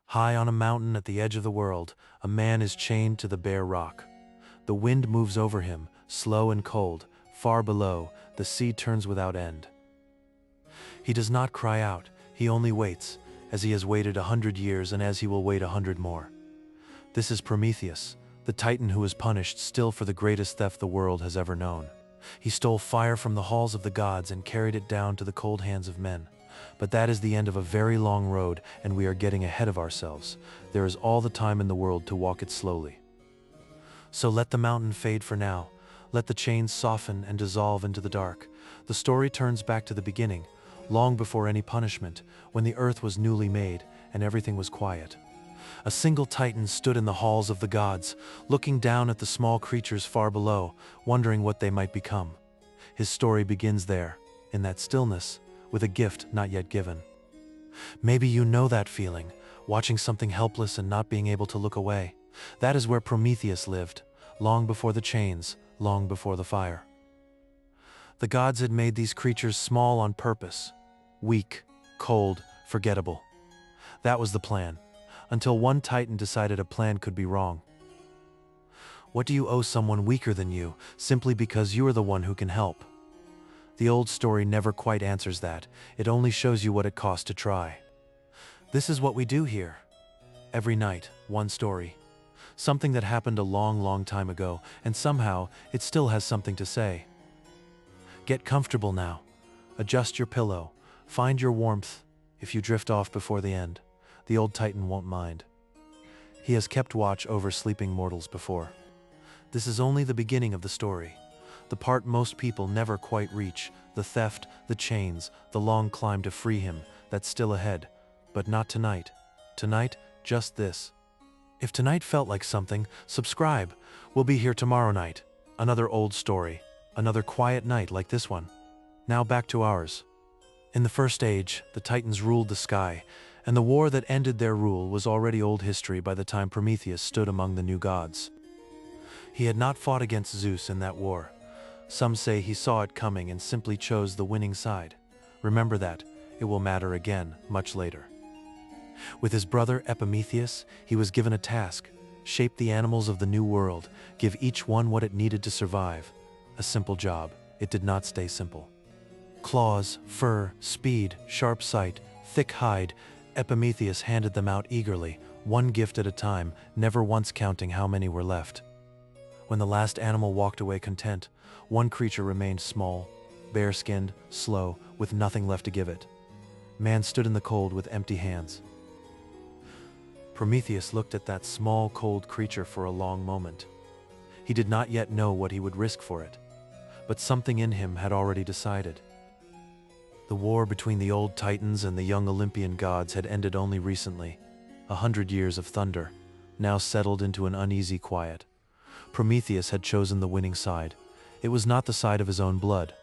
High on a mountain at the edge of the world, a man is chained to the bare rock. The wind moves over him, slow and cold. Far below, the sea turns without end. He does not cry out, he only waits, as he has waited 100 years and as he will wait 100 more. This is Prometheus, the Titan who is punished still for the greatest theft the world has ever known. He stole fire from the halls of the gods and carried it down to the cold hands of men. But that is the end of a very long road, and we are getting ahead of ourselves. There is all the time in the world to walk it slowly. So let the mountain fade for now. Let the chains soften and dissolve into the dark. The story turns back to the beginning, long before any punishment, when the earth was newly made and everything was quiet. A single Titan stood in the halls of the gods, looking down at the small creatures far below, wondering what they might become. His story begins there, in that stillness, with a gift not yet given. Maybe you know that feeling, watching something helpless and not being able to look away. That is where Prometheus lived, long before the chains, long before the fire. The gods had made these creatures small on purpose, weak, cold, forgettable. That was the plan, until one Titan decided a plan could be wrong. What do you owe someone weaker than you, simply because you are the one who can help? The old story never quite answers that. It only shows you what it costs to try. This is what we do here. Every night, one story. Something that happened a long, long time ago, and somehow it still has something to say. Get comfortable now. Adjust your pillow. Find your warmth. If you drift off before the end, the old Titan won't mind. He has kept watch over sleeping mortals before. This is only the beginning of the story. The part most people never quite reach, the theft, the chains, the long climb to free him, that's still ahead. But not tonight. Tonight, just this. If tonight felt like something, subscribe. We'll be here tomorrow night. Another old story. Another quiet night like this one. Now back to ours. In the first age, the Titans ruled the sky, and the war that ended their rule was already old history by the time Prometheus stood among the new gods. He had not fought against Zeus in that war. Some say he saw it coming and simply chose the winning side. Remember that. It will matter again, much later. With his brother Epimetheus, he was given a task: shape the animals of the new world, give each one what it needed to survive. A simple job. It did not stay simple. Claws, fur, speed, sharp sight, thick hide, Epimetheus handed them out eagerly, one gift at a time, never once counting how many were left. When the last animal walked away content, one creature remained small, bare-skinned, slow, with nothing left to give it. Man stood in the cold with empty hands. Prometheus looked at that small, cold creature for a long moment. He did not yet know what he would risk for it, but something in him had already decided. The war between the old Titans and the young Olympian gods had ended only recently. 100 years of thunder, now settled into an uneasy quiet. Prometheus had chosen the winning side. It was not the side of his own blood.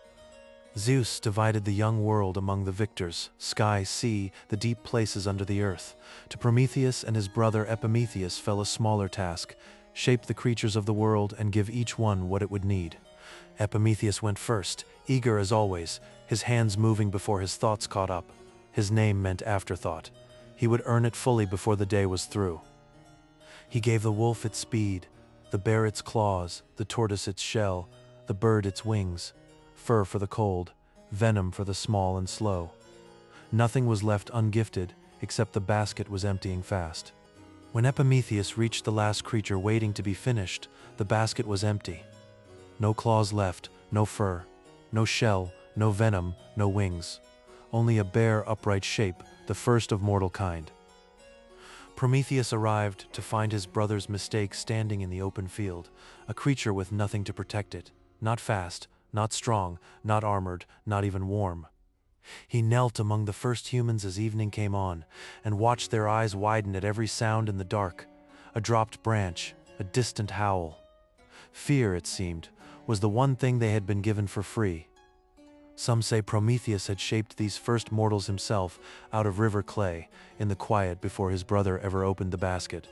Zeus divided the young world among the victors, sky, sea, the deep places under the earth. To Prometheus and his brother Epimetheus fell a smaller task: shape the creatures of the world and give each one what it would need. Epimetheus went first, eager as always, his hands moving before his thoughts caught up. His name meant afterthought. He would earn it fully before the day was through. He gave the wolf its speed, the bear its claws, the tortoise its shell, the bird its wings, fur for the cold, venom for the small and slow. Nothing was left ungifted, except the basket was emptying fast. When Epimetheus reached the last creature waiting to be finished, the basket was empty. No claws left, no fur, no shell, no venom, no wings. Only a bare, upright shape, the first of mortal kind. Prometheus arrived to find his brother's mistake standing in the open field, a creature with nothing to protect it, not fast, not strong, not armored, not even warm. He knelt among the first humans as evening came on, and watched their eyes widen at every sound in the dark. A dropped branch, a distant howl. Fear, it seemed, was the one thing they had been given for free. Some say Prometheus had shaped these first mortals himself out of river clay, in the quiet before his brother ever opened the basket.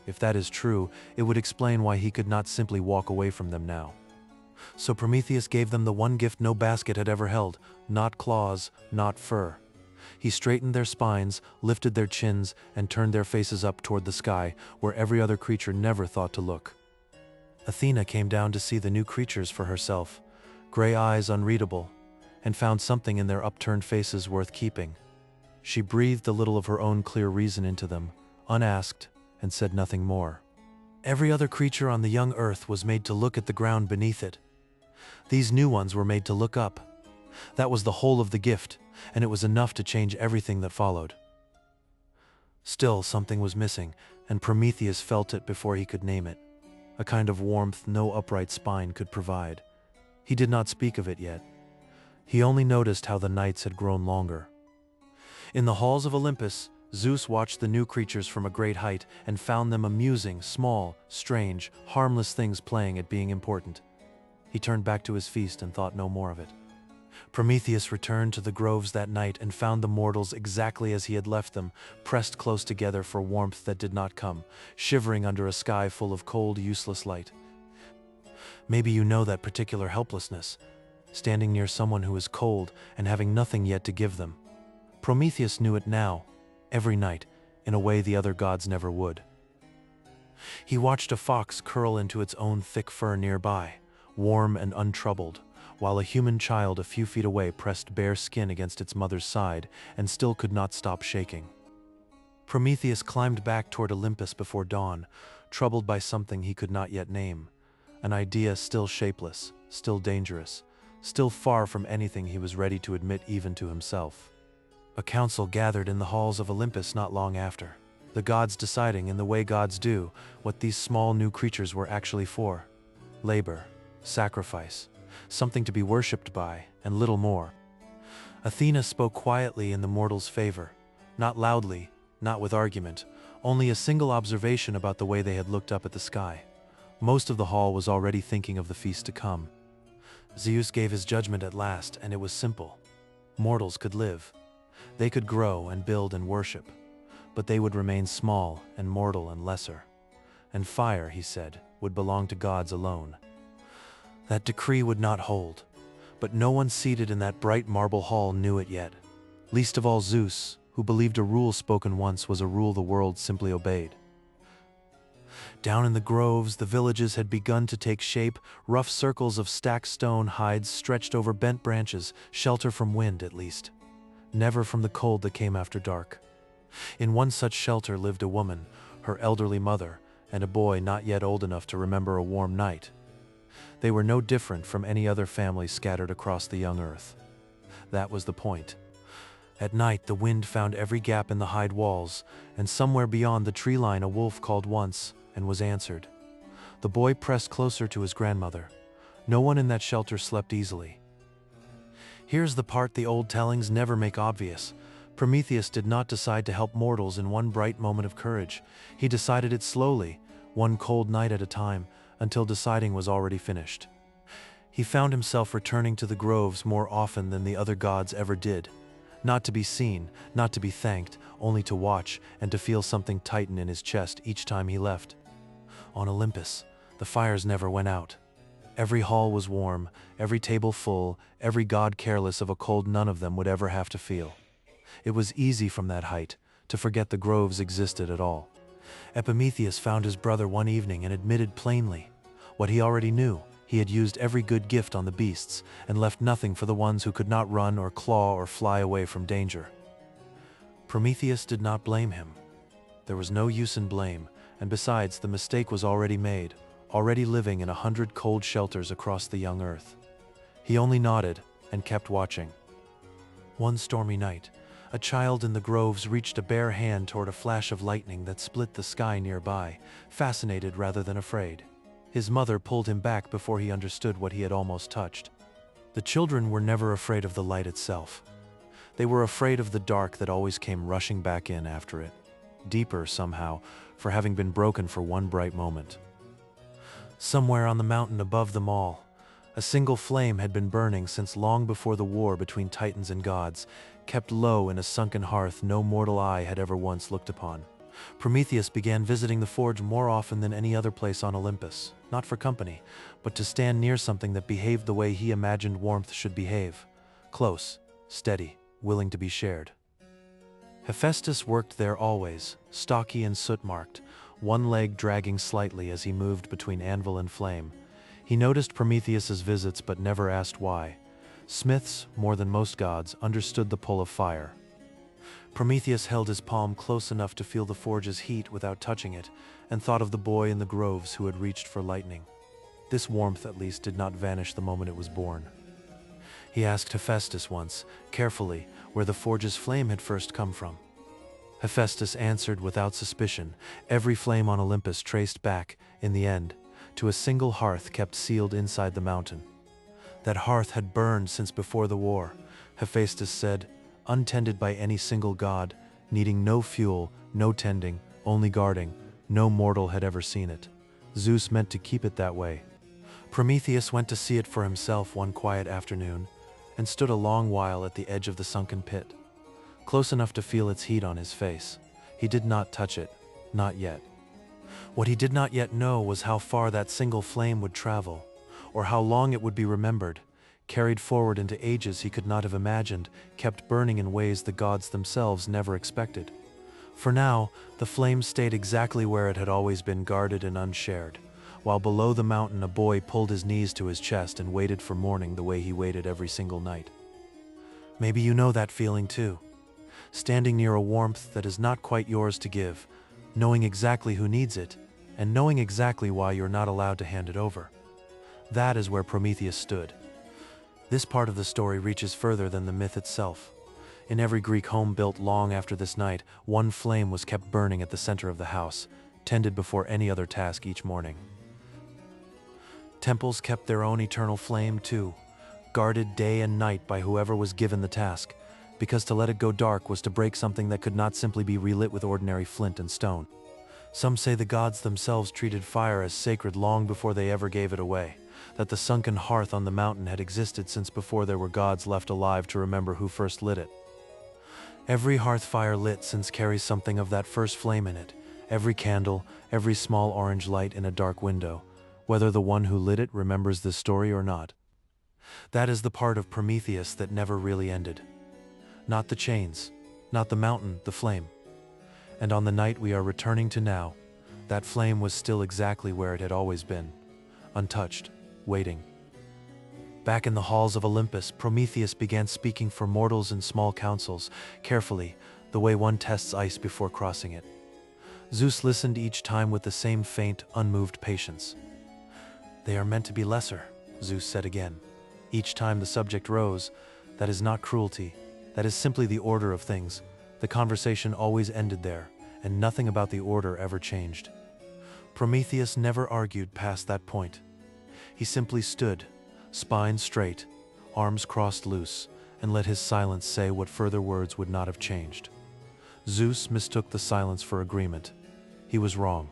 If that is true, it would explain why he could not simply walk away from them now. So Prometheus gave them the one gift no basket had ever held: not claws, not fur. He straightened their spines, lifted their chins, and turned their faces up toward the sky, where every other creature never thought to look. Athena came down to see the new creatures for herself, gray eyes unreadable, and found something in their upturned faces worth keeping. She breathed a little of her own clear reason into them, unasked, and said nothing more. Every other creature on the young earth was made to look at the ground beneath it. These new ones were made to look up. That was the whole of the gift, and it was enough to change everything that followed. Still, something was missing, and Prometheus felt it before he could name it, a kind of warmth no upright spine could provide. He did not speak of it yet. He only noticed how the nights had grown longer. In the halls of Olympus, Zeus watched the new creatures from a great height and found them amusing, small, strange, harmless things playing at being important. He turned back to his feast and thought no more of it. Prometheus returned to the groves that night and found the mortals exactly as he had left them, pressed close together for warmth that did not come, shivering under a sky full of cold, useless light. Maybe you know that particular helplessness, standing near someone who is cold and having nothing yet to give them. Prometheus knew it now, every night, in a way the other gods never would. He watched a fox curl into its own thick fur nearby, warm and untroubled, while a human child a few feet away pressed bare skin against its mother's side and still could not stop shaking. Prometheus climbed back toward Olympus before dawn, troubled by something he could not yet name, an idea still shapeless, still dangerous, still far from anything he was ready to admit even to himself. A council gathered in the halls of Olympus not long after, the gods deciding, in the way gods do, what these small new creatures were actually for. Labor, sacrifice, something to be worshipped by, and little more. Athena spoke quietly in the mortals' favor, not loudly, not with argument, only a single observation about the way they had looked up at the sky. Most of the hall was already thinking of the feast to come. Zeus gave his judgment at last, and it was simple. Mortals could live. They could grow and build and worship, but they would remain small and mortal and lesser. And fire, he said, would belong to gods alone. That decree would not hold, but no one seated in that bright marble hall knew it yet, least of all Zeus, who believed a rule spoken once was a rule the world simply obeyed. Down in the groves, the villages had begun to take shape, rough circles of stacked stone hides stretched over bent branches, shelter from wind at least, never from the cold that came after dark. In one such shelter lived a woman, her elderly mother, and a boy not yet old enough to remember a warm night. They were no different from any other family scattered across the young earth. That was the point. At night, the wind found every gap in the hide walls, and somewhere beyond the tree line a wolf called once and was answered. The boy pressed closer to his grandmother. No one in that shelter slept easily. Here's the part the old tellings never make obvious. Prometheus did not decide to help mortals in one bright moment of courage. He decided it slowly, one cold night at a time, until deciding was already finished. He found himself returning to the groves more often than the other gods ever did. Not to be seen, not to be thanked, only to watch and to feel something tighten in his chest each time he left. On Olympus, the fires never went out. Every hall was warm, every table full, every god careless of a cold none of them would ever have to feel. It was easy from that height to forget the groves existed at all. Epimetheus found his brother one evening and admitted plainly what he already knew. He had used every good gift on the beasts and left nothing for the ones who could not run or claw or fly away from danger. Prometheus did not blame him. There was no use in blame, and besides, the mistake was already made, already living in 100 cold shelters across the young earth. He only nodded and kept watching. One stormy night, a child in the groves reached a bare hand toward a flash of lightning that split the sky nearby, fascinated rather than afraid. His mother pulled him back before he understood what he had almost touched. The children were never afraid of the light itself. They were afraid of the dark that always came rushing back in after it, deeper somehow, for having been broken for one bright moment. Somewhere on the mountain above them all, a single flame had been burning since long before the war between titans and gods, kept low in a sunken hearth no mortal eye had ever once looked upon. Prometheus began visiting the forge more often than any other place on Olympus, not for company, but to stand near something that behaved the way he imagined warmth should behave, close, steady, willing to be shared. Hephaestus worked there always, stocky and soot-marked, one leg dragging slightly as he moved between anvil and flame. He noticed Prometheus's visits but never asked why. Smiths, more than most gods, understood the pull of fire. Prometheus held his palm close enough to feel the forge's heat without touching it, and thought of the boy in the groves who had reached for lightning. This warmth, at least, did not vanish the moment it was born. He asked Hephaestus once, carefully, where the forge's flame had first come from. Hephaestus answered without suspicion, every flame on Olympus traced back, in the end, to a single hearth kept sealed inside the mountain. That hearth had burned since before the war, Hephaestus said, untended by any single god, needing no fuel, no tending, only guarding. No mortal had ever seen it. Zeus meant to keep it that way. Prometheus went to see it for himself one quiet afternoon, and stood a long while at the edge of the sunken pit, close enough to feel its heat on his face. He did not touch it, not yet. What he did not yet know was how far that single flame would travel, or how long it would be remembered, carried forward into ages he could not have imagined, kept burning in ways the gods themselves never expected. For now, the flame stayed exactly where it had always been, guarded and unshared, while below the mountain a boy pulled his knees to his chest and waited for morning the way he waited every single night. Maybe you know that feeling too. Standing near a warmth that is not quite yours to give, knowing exactly who needs it, and knowing exactly why you're not allowed to hand it over. That is where Prometheus stood. This part of the story reaches further than the myth itself. In every Greek home built long after this night, one flame was kept burning at the center of the house, tended before any other task each morning. Temples kept their own eternal flame too, guarded day and night by whoever was given the task, because to let it go dark was to break something that could not simply be relit with ordinary flint and stone. Some say the gods themselves treated fire as sacred long before they ever gave it away, that the sunken hearth on the mountain had existed since before there were gods left alive to remember who first lit it. Every hearth fire lit since carries something of that first flame in it, every candle, every small orange light in a dark window, whether the one who lit it remembers this story or not. That is the part of Prometheus that never really ended. Not the chains, not the mountain, the flame. And on the night we are returning to now, that flame was still exactly where it had always been, untouched, waiting. Back in the halls of Olympus, Prometheus began speaking for mortals in small councils, carefully, the way one tests ice before crossing it. Zeus listened each time with the same faint, unmoved patience. "They are meant to be lesser," Zeus said again. Each time the subject rose, "That is not cruelty, that is simply the order of things." The conversation always ended there, and nothing about the order ever changed. Prometheus never argued past that point. He simply stood, spine straight, arms crossed loose, and let his silence say what further words would not have changed. Zeus mistook the silence for agreement. He was wrong.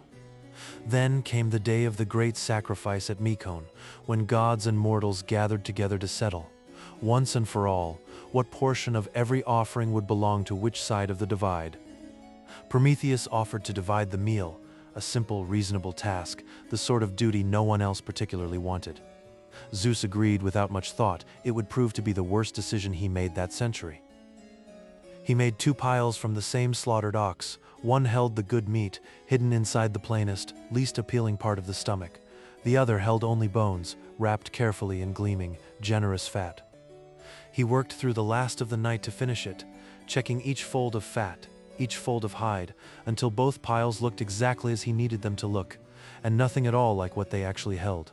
Then came the day of the great sacrifice at Mykone, when gods and mortals gathered together to settle, once and for all, what portion of every offering would belong to which side of the divide. Prometheus offered to divide the meal, a simple, reasonable task, the sort of duty no one else particularly wanted. Zeus agreed without much thought. It would prove to be the worst decision he made that century. He made 2 piles from the same slaughtered ox. One held the good meat, hidden inside the plainest, least appealing part of the stomach. The other held only bones, wrapped carefully in gleaming, generous fat. He worked through the last of the night to finish it, checking each fold of fat, each fold of hide, until both piles looked exactly as he needed them to look, and nothing at all like what they actually held.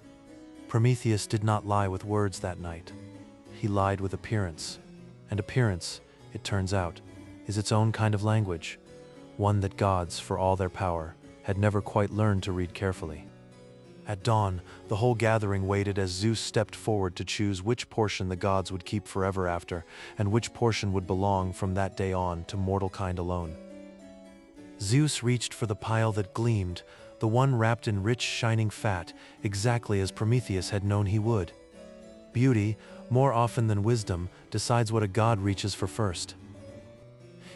Prometheus did not lie with words that night. He lied with appearance. And appearance, it turns out, is its own kind of language, one that gods, for all their power, had never quite learned to read carefully. At dawn, the whole gathering waited as Zeus stepped forward to choose which portion the gods would keep forever after, and which portion would belong from that day on to mortal kind alone. Zeus reached for the pile that gleamed, the one wrapped in rich, shining fat, exactly as Prometheus had known he would. Beauty, more often than wisdom, decides what a god reaches for first.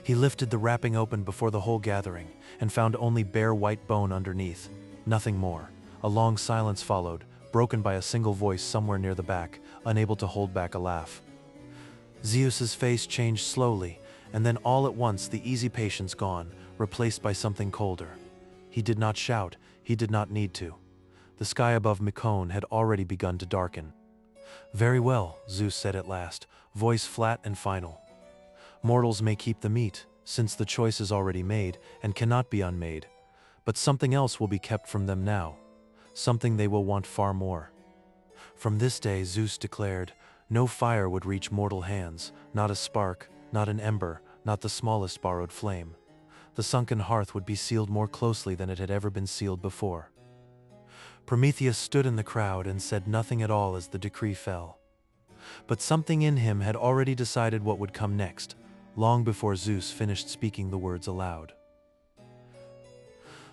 He lifted the wrapping open before the whole gathering, and found only bare white bone underneath, nothing more. A long silence followed, broken by a single voice somewhere near the back, unable to hold back a laugh. Zeus's face changed slowly, and then all at once the easy patience gone, replaced by something colder. He did not shout, he did not need to. The sky above Mycone had already begun to darken. "Very well," Zeus said at last, voice flat and final. "Mortals may keep the meat, since the choice is already made and cannot be unmade. But something else will be kept from them now, something they will want far more." From this day, Zeus declared, no fire would reach mortal hands, not a spark, not an ember, not the smallest borrowed flame. The sunken hearth would be sealed more closely than it had ever been sealed before. Prometheus stood in the crowd and said nothing at all as the decree fell. But something in him had already decided what would come next, long before Zeus finished speaking the words aloud.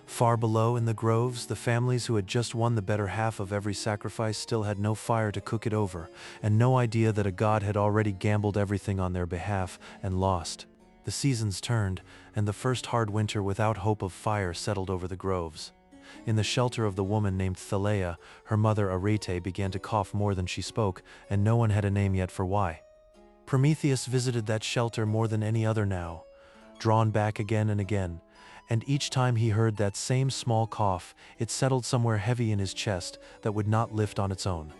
Far below in the groves, the families who had just won the better half of every sacrifice still had no fire to cook it over, and no idea that a god had already gambled everything on their behalf and lost. The seasons turned, and the first hard winter without hope of fire settled over the groves. In the shelter of the woman named Thaleia, her mother Arete began to cough more than she spoke, and no one had a name yet for why. Prometheus visited that shelter more than any other now, drawn back again and again, and each time he heard that same small cough, it settled somewhere heavy in his chest that would not lift on its own.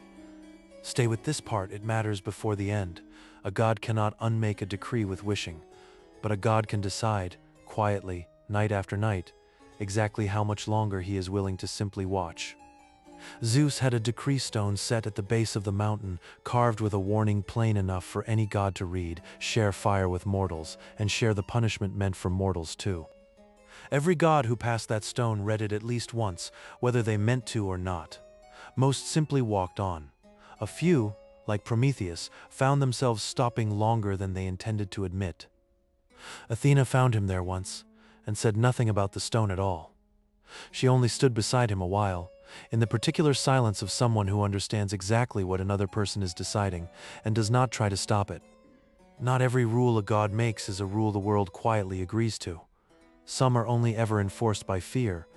Stay with this part, it matters before the end. A god cannot unmake a decree with wishing, but a god can decide, quietly, night after night, exactly how much longer he is willing to simply watch. Zeus had a decree stone set at the base of the mountain, carved with a warning plain enough for any god to read: share fire with mortals, and share the punishment meant for mortals too. Every god who passed that stone read it at least once, whether they meant to or not. Most simply walked on. A few, like Prometheus, found themselves stopping longer than they intended to admit. Athena found him there once, and said nothing about the stone at all. She only stood beside him a while, in the particular silence of someone who understands exactly what another person is deciding, and does not try to stop it. Not every rule a god makes is a rule the world quietly agrees to. Some are only ever enforced by fear,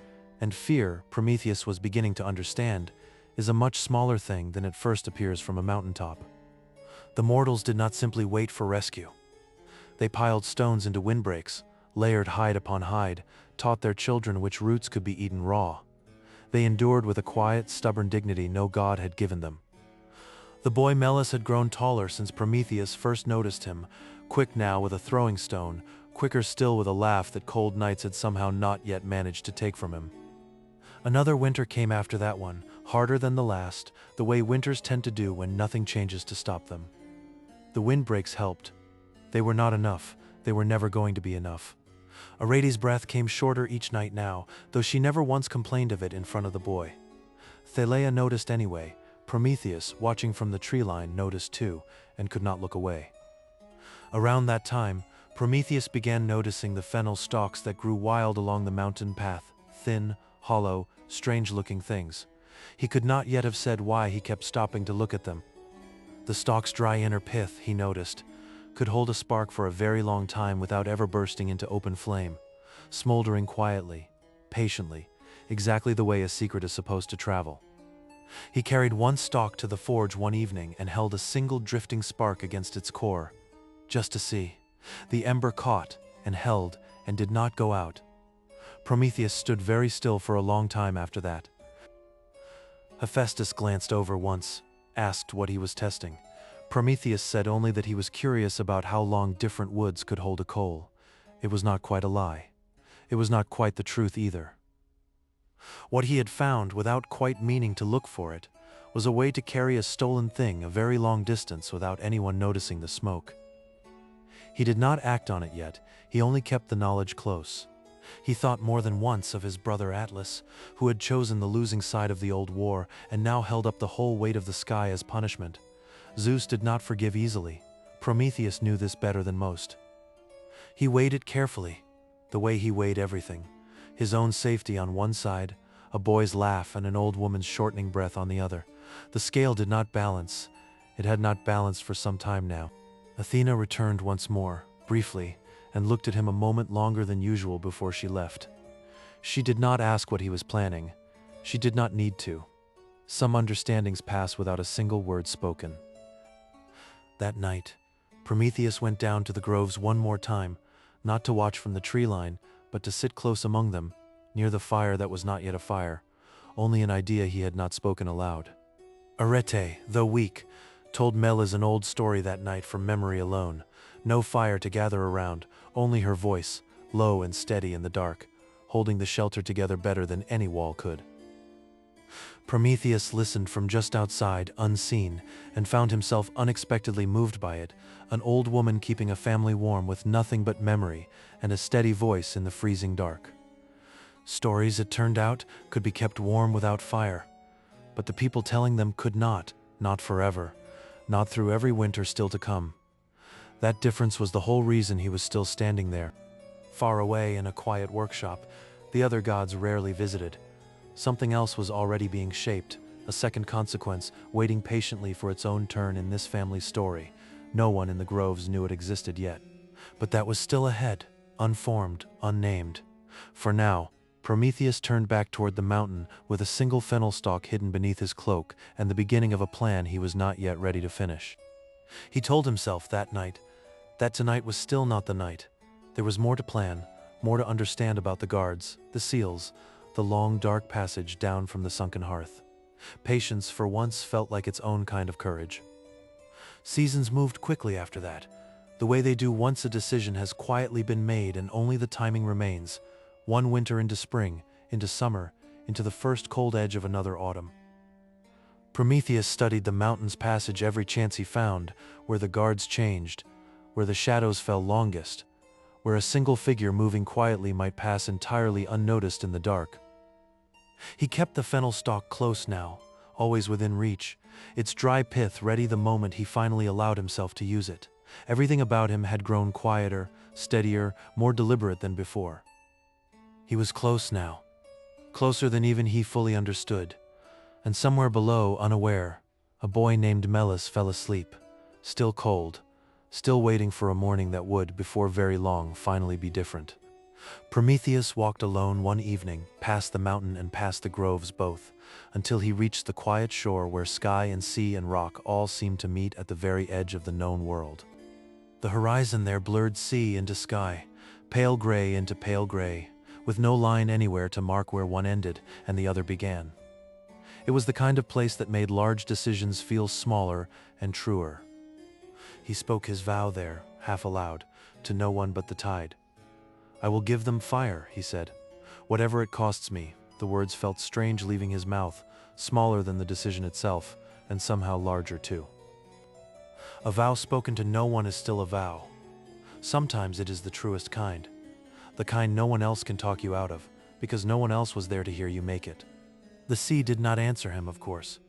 and fear, Prometheus was beginning to understand, is a much smaller thing than it first appears from a mountaintop. The mortals did not simply wait for rescue. They piled stones into windbreaks, layered hide upon hide, taught their children which roots could be eaten raw. They endured with a quiet, stubborn dignity no god had given them. The boy Melas had grown taller since Prometheus first noticed him, quick now with a throwing stone, quicker still with a laugh that cold nights had somehow not yet managed to take from him. Another winter came after that one, harder than the last, the way winters tend to do when nothing changes to stop them. The windbreaks helped. They were not enough. They were never going to be enough. Arete's breath came shorter each night now, though she never once complained of it in front of the boy. Thaleia noticed anyway. Prometheus, watching from the tree line, noticed too, and could not look away. Around that time, Prometheus began noticing the fennel stalks that grew wild along the mountain path, thin, hollow, strange-looking things. He could not yet have said why he kept stopping to look at them. The stalk's dry inner pith, he noticed, could hold a spark for a very long time without ever bursting into open flame, smoldering quietly, patiently, exactly the way a secret is supposed to travel. He carried one stalk to the forge one evening and held a single drifting spark against its core, just to see. The ember caught and held and did not go out. Prometheus stood very still for a long time after that. Hephaestus glanced over once, asked what he was testing. Prometheus said only that he was curious about how long different woods could hold a coal. It was not quite a lie. It was not quite the truth either. What he had found, without quite meaning to look for it, was a way to carry a stolen thing a very long distance without anyone noticing the smoke. He did not act on it yet, he only kept the knowledge close. He thought more than once of his brother Atlas, who had chosen the losing side of the old war and now held up the whole weight of the sky as punishment. Zeus did not forgive easily. Prometheus knew this better than most. He weighed it carefully, the way he weighed everything. His own safety on one side, a boy's laugh and an old woman's shortening breath on the other. The scale did not balance. It had not balanced for some time now. Athena returned once more, briefly, and looked at him a moment longer than usual before she left. She did not ask what he was planning. She did not need to. Some understandings passed without a single word spoken. That night, Prometheus went down to the groves one more time, not to watch from the tree line, but to sit close among them, near the fire that was not yet a fire, only an idea he had not spoken aloud. Arete, though weak, told Meles an old story that night from memory alone. No fire to gather around, only her voice, low and steady in the dark, holding the shelter together better than any wall could. Prometheus listened from just outside, unseen, and found himself unexpectedly moved by it, an old woman keeping a family warm with nothing but memory and a steady voice in the freezing dark. Stories, it turned out, could be kept warm without fire, but the people telling them could not forever, not through every winter still to come. That difference was the whole reason he was still standing there. Far away in a quiet workshop, the other gods rarely visited. Something else was already being shaped, a second consequence waiting patiently for its own turn in this family's story. No one in the groves knew it existed yet. But that was still ahead, unformed, unnamed. For now, Prometheus turned back toward the mountain with a single fennel stalk hidden beneath his cloak and the beginning of a plan he was not yet ready to finish. He told himself that night that tonight was still not the night. There was more to plan, more to understand about the guards, the seals, the long dark passage down from the sunken hearth. Patience for once felt like its own kind of courage. Seasons moved quickly after that, the way they do once a decision has quietly been made and only the timing remains. One winter into spring, into summer, into the first cold edge of another autumn. Prometheus studied the mountain's passage every chance he found, where the guards changed, where the shadows fell longest, where a single figure moving quietly might pass entirely unnoticed in the dark. He kept the fennel stalk close now, always within reach, its dry pith ready the moment he finally allowed himself to use it. Everything about him had grown quieter, steadier, more deliberate than before. He was close now, closer than even he fully understood, and somewhere below, unaware, a boy named Meles fell asleep, still cold, still waiting for a morning that would, before very long, finally be different. Prometheus walked alone one evening, past the mountain and past the groves both, until he reached the quiet shore where sky and sea and rock all seemed to meet at the very edge of the known world. The horizon there blurred sea into sky, pale gray into pale gray, with no line anywhere to mark where one ended and the other began. It was the kind of place that made large decisions feel smaller and truer. He spoke his vow there, half aloud, to no one but the tide. "I will give them fire," he said. "Whatever it costs me." The words felt strange leaving his mouth, smaller than the decision itself, and somehow larger too. A vow spoken to no one is still a vow. Sometimes it is the truest kind. The kind no one else can talk you out of, because no one else was there to hear you make it. The sea did not answer him, of course,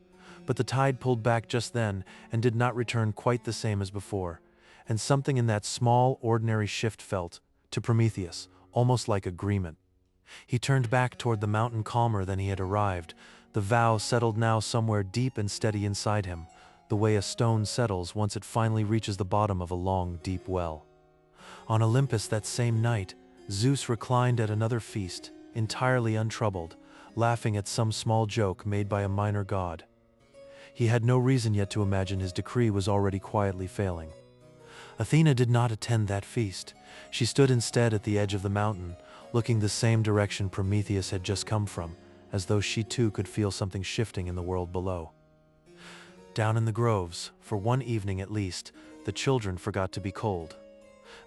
but the tide pulled back just then and did not return quite the same as before, and something in that small, ordinary shift felt, to Prometheus, almost like agreement. He turned back toward the mountain calmer than he had arrived. The vow settled now somewhere deep and steady inside him, the way a stone settles once it finally reaches the bottom of a long, deep well. On Olympus that same night, Zeus reclined at another feast, entirely untroubled, laughing at some small joke made by a minor god. He had no reason yet to imagine his decree was already quietly failing. Athena did not attend that feast. She stood instead at the edge of the mountain, looking the same direction Prometheus had just come from, as though she too could feel something shifting in the world below. Down in the groves, for one evening at least, the children forgot to be cold.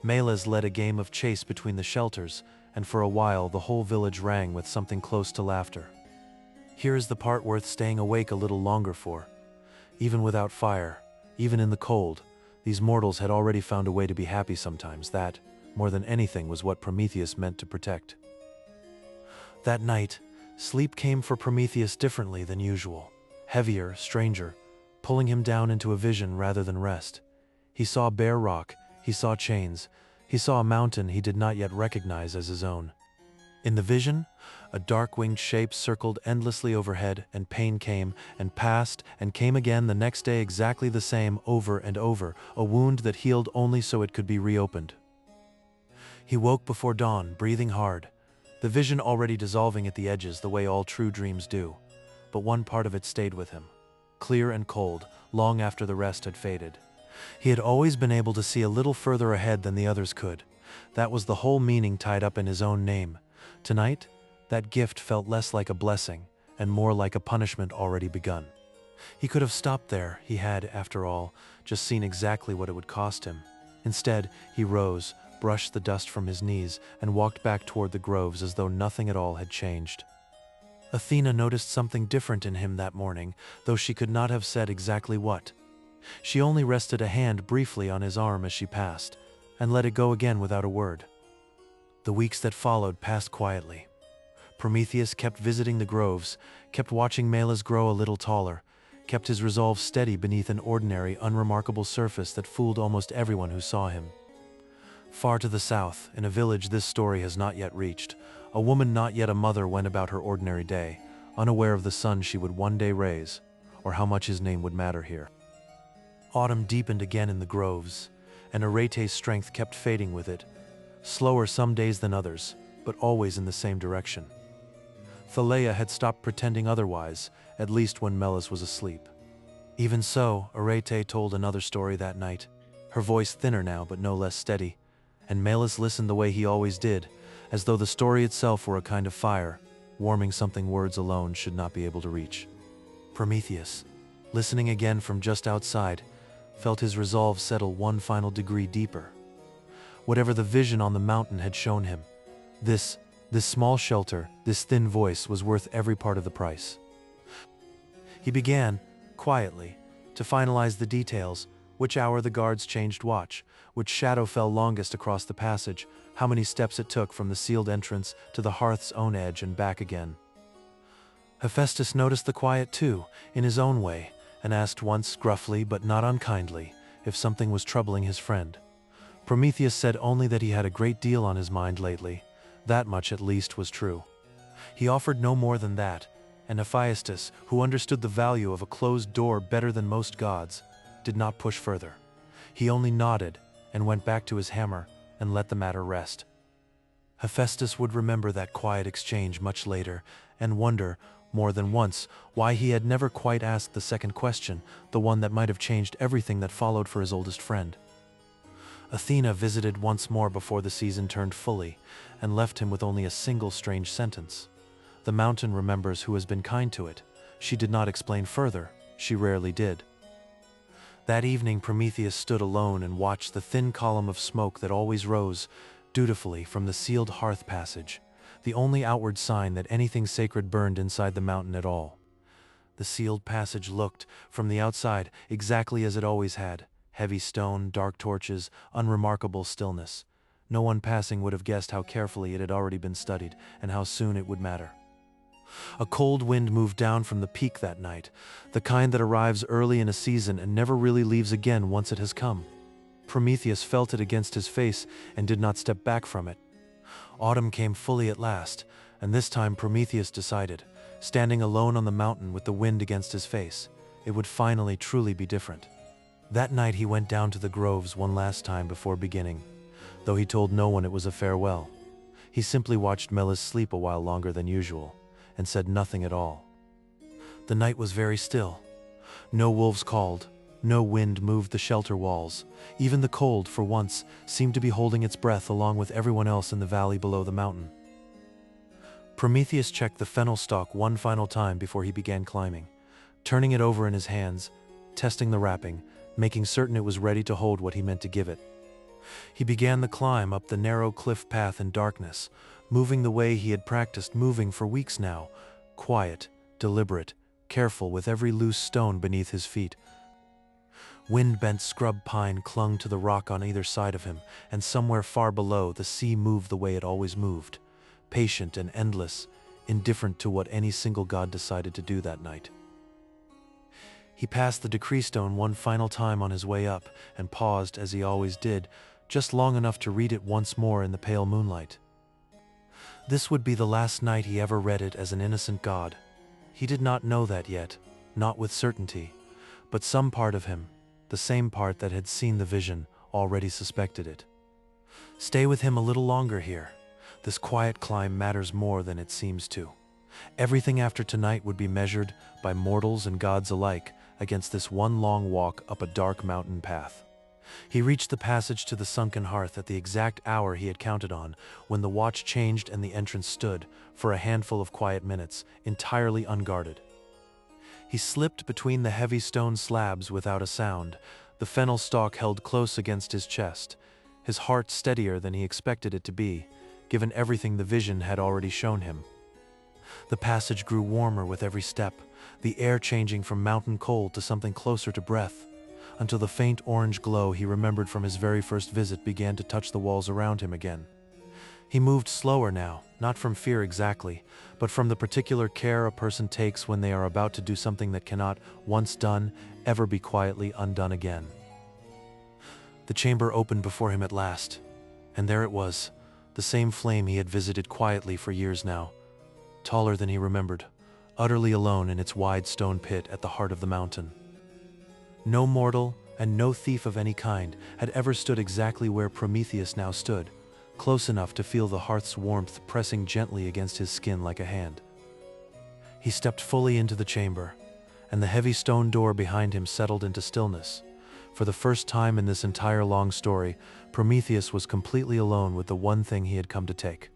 Meles led a game of chase between the shelters, and for a while the whole village rang with something close to laughter. Here is the part worth staying awake a little longer for. Even without fire, even in the cold, these mortals had already found a way to be happy sometimes. That, more than anything, was what Prometheus meant to protect. That night, sleep came for Prometheus differently than usual, heavier, stranger, pulling him down into a vision rather than rest. He saw bare rock, he saw chains, he saw a mountain he did not yet recognize as his own. In the vision, a dark-winged shape circled endlessly overhead, and pain came and passed and came again the next day exactly the same, over and over, a wound that healed only so it could be reopened. He woke before dawn, breathing hard, the vision already dissolving at the edges the way all true dreams do, but one part of it stayed with him, clear and cold, long after the rest had faded. He had always been able to see a little further ahead than the others could. That was the whole meaning tied up in his own name. Tonight, that gift felt less like a blessing and more like a punishment already begun. He could have stopped there. He had, after all, just seen exactly what it would cost him. Instead, he rose, brushed the dust from his knees, and walked back toward the groves as though nothing at all had changed. Athena noticed something different in him that morning, though she could not have said exactly what. She only rested a hand briefly on his arm as she passed, and let it go again without a word. The weeks that followed passed quietly. Prometheus kept visiting the groves, kept watching Melas grow a little taller, kept his resolve steady beneath an ordinary, unremarkable surface that fooled almost everyone who saw him. Far to the south, in a village this story has not yet reached, a woman not yet a mother went about her ordinary day, unaware of the son she would one day raise, or how much his name would matter here. Autumn deepened again in the groves, and Arete's strength kept fading with it, slower some days than others, but always in the same direction. Thaleia had stopped pretending otherwise, at least when Melas was asleep. Even so, Arete told another story that night, her voice thinner now but no less steady, and Melas listened the way he always did, as though the story itself were a kind of fire, warming something words alone should not be able to reach. Prometheus, listening again from just outside, felt his resolve settle one final degree deeper. Whatever the vision on the mountain had shown him, this small shelter, this thin voice was worth every part of the price. He began, quietly, to finalize the details, which hour the guards changed watch, which shadow fell longest across the passage, how many steps it took from the sealed entrance to the hearth's own edge and back again. Hephaestus noticed the quiet too, in his own way, and asked once, gruffly but not unkindly, if something was troubling his friend. Prometheus said only that he had a great deal on his mind lately. That much at least was true. He offered no more than that, and Hephaestus, who understood the value of a closed door better than most gods, did not push further. He only nodded and went back to his hammer and let the matter rest. Hephaestus would remember that quiet exchange much later and wonder, more than once, why he had never quite asked the second question, the one that might have changed everything that followed for his oldest friend. Athena visited once more before the season turned fully, and left him with only a single strange sentence. The mountain remembers who has been kind to it. She did not explain further. She rarely did. That evening Prometheus stood alone and watched the thin column of smoke that always rose, dutifully, from the sealed hearth passage, the only outward sign that anything sacred burned inside the mountain at all. The sealed passage looked, from the outside, exactly as it always had. Heavy stone, dark torches, unremarkable stillness. No one passing would have guessed how carefully it had already been studied, and how soon it would matter. A cold wind moved down from the peak that night, the kind that arrives early in a season and never really leaves again once it has come. Prometheus felt it against his face and did not step back from it. Autumn came fully at last, and this time Prometheus decided, standing alone on the mountain with the wind against his face, it would finally truly be different. That night he went down to the groves one last time before beginning, though he told no one it was a farewell. He simply watched Melas sleep a while longer than usual, and said nothing at all. The night was very still. No wolves called, no wind moved the shelter walls. Even the cold, for once, seemed to be holding its breath along with everyone else in the valley below the mountain. Prometheus checked the fennel stalk one final time before he began climbing, turning it over in his hands, testing the wrapping, making certain it was ready to hold what he meant to give it. He began the climb up the narrow cliff path in darkness, moving the way he had practiced moving for weeks now, quiet, deliberate, careful with every loose stone beneath his feet. Wind-bent scrub pine clung to the rock on either side of him, and somewhere far below the sea moved the way it always moved, patient and endless, indifferent to what any single god decided to do that night. He passed the decree stone one final time on his way up, and paused, as he always did, just long enough to read it once more in the pale moonlight. This would be the last night he ever read it as an innocent god. He did not know that yet, not with certainty, but some part of him, the same part that had seen the vision, already suspected it. Stay with him a little longer here. This quiet climb matters more than it seems to. Everything after tonight would be measured, by mortals and gods alike, against this one long walk up a dark mountain path. He reached the passage to the sunken hearth at the exact hour he had counted on, when the watch changed and the entrance stood, for a handful of quiet minutes, entirely unguarded. He slipped between the heavy stone slabs without a sound, the fennel stalk held close against his chest, his heart steadier than he expected it to be, given everything the vision had already shown him. The passage grew warmer with every step, the air changing from mountain cold to something closer to breath, until the faint orange glow he remembered from his very first visit began to touch the walls around him again. He moved slower now, not from fear exactly, but from the particular care a person takes when they are about to do something that cannot, once done, ever be quietly undone again. The chamber opened before him at last, and there it was, the same flame he had visited quietly for years now, taller than he remembered, utterly alone in its wide stone pit at the heart of the mountain. No mortal and no thief of any kind had ever stood exactly where Prometheus now stood, close enough to feel the hearth's warmth pressing gently against his skin like a hand. He stepped fully into the chamber, and the heavy stone door behind him settled into stillness. For the first time in this entire long story, Prometheus was completely alone with the one thing he had come to take.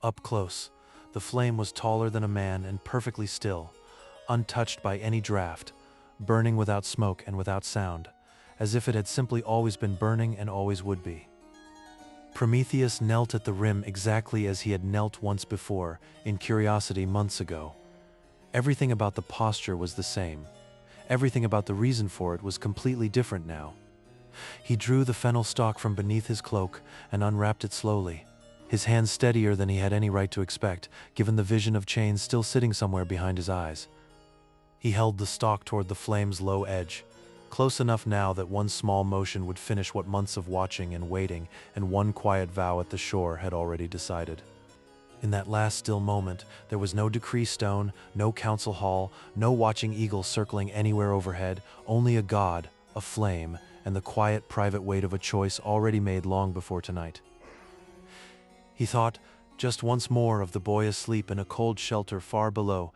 Up close, the flame was taller than a man and perfectly still, untouched by any draft, burning without smoke and without sound, as if it had simply always been burning and always would be. Prometheus knelt at the rim exactly as he had knelt once before, in curiosity months ago. Everything about the posture was the same. Everything about the reason for it was completely different now. He drew the fennel stalk from beneath his cloak and unwrapped it slowly, his hand steadier than he had any right to expect, given the vision of chains still sitting somewhere behind his eyes. He held the stalk toward the flame's low edge, close enough now that one small motion would finish what months of watching and waiting and one quiet vow at the shore had already decided. In that last still moment, there was no decree stone, no council hall, no watching eagle circling anywhere overhead, only a god, a flame, and the quiet private weight of a choice already made long before tonight. He thought just once more of the boy asleep in a cold shelter far below,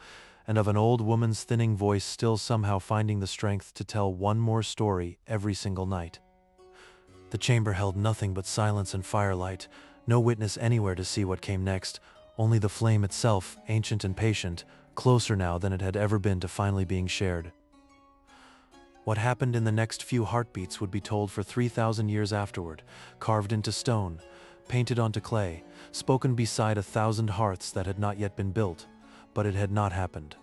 and of an old woman's thinning voice still somehow finding the strength to tell one more story every single night. The chamber held nothing but silence and firelight, no witness anywhere to see what came next, only the flame itself, ancient and patient, closer now than it had ever been to finally being shared. What happened in the next few heartbeats would be told for 3,000 years afterward, carved into stone, painted onto clay, spoken beside 1,000 hearths that had not yet been built. But it had not happened.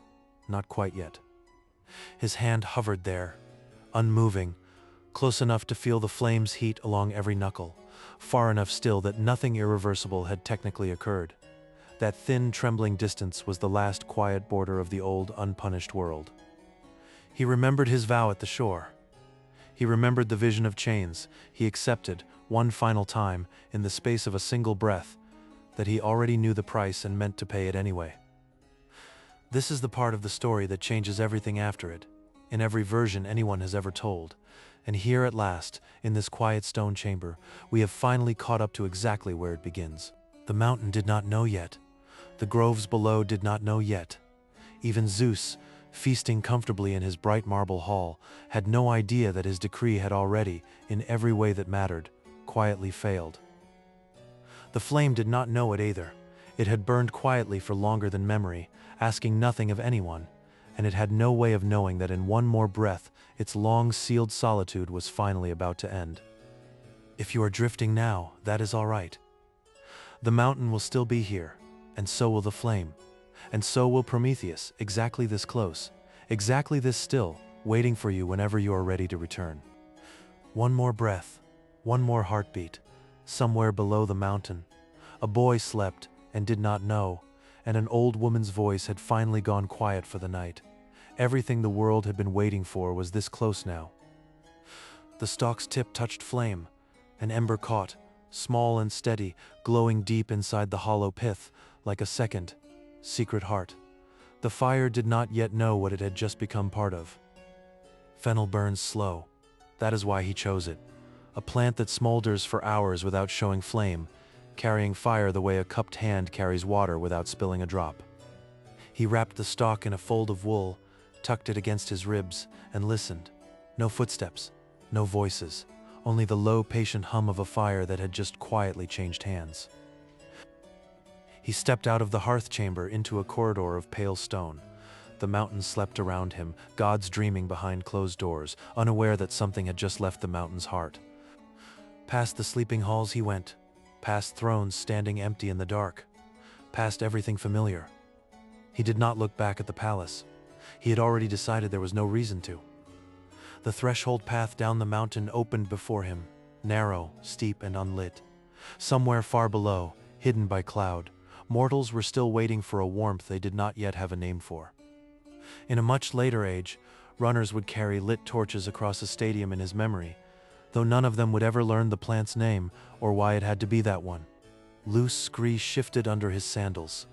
Not quite yet. His hand hovered there, unmoving, close enough to feel the flame's heat along every knuckle, far enough still that nothing irreversible had technically occurred. That thin, trembling distance was the last quiet border of the old, unpunished world. He remembered his vow at the shore. He remembered the vision of chains. He accepted, one final time, in the space of a single breath, that he already knew the price and meant to pay it anyway. This is the part of the story that changes everything after it, in every version anyone has ever told. And here at last, in this quiet stone chamber, we have finally caught up to exactly where it begins. The mountain did not know yet. The groves below did not know yet. Even Zeus, feasting comfortably in his bright marble hall, had no idea that his decree had already, in every way that mattered, quietly failed. The flame did not know it either. It had burned quietly for longer than memory, asking nothing of anyone, and it had no way of knowing that in one more breath, its long sealed solitude was finally about to end. If you are drifting now, that is all right. The mountain will still be here, and so will the flame, and so will Prometheus, exactly this close, exactly this still, waiting for you whenever you are ready to return. One more breath, one more heartbeat, somewhere below the mountain. A boy slept and did not know, and an old woman's voice had finally gone quiet for the night. Everything the world had been waiting for was this close now. The stalk's tip touched flame, an ember caught, small and steady, glowing deep inside the hollow pith, like a second, secret heart. The fire did not yet know what it had just become part of. Fennel burns slow. That is why he chose it. A plant that smolders for hours without showing flame, carrying fire the way a cupped hand carries water without spilling a drop. He wrapped the stalk in a fold of wool, tucked it against his ribs, and listened. No footsteps, no voices, only the low, patient hum of a fire that had just quietly changed hands. He stepped out of the hearth chamber into a corridor of pale stone. The mountains slept around him, gods dreaming behind closed doors, unaware that something had just left the mountain's heart. Past the sleeping halls he went, past thrones standing empty in the dark, past everything familiar. He did not look back at the palace. He had already decided there was no reason to. The threshold path down the mountain opened before him, narrow, steep, and unlit. Somewhere far below, hidden by cloud, mortals were still waiting for a warmth they did not yet have a name for. In a much later age, runners would carry lit torches across a stadium in his memory, though none of them would ever learn the plant's name or why it had to be that one. Loose scree shifted under his sandals.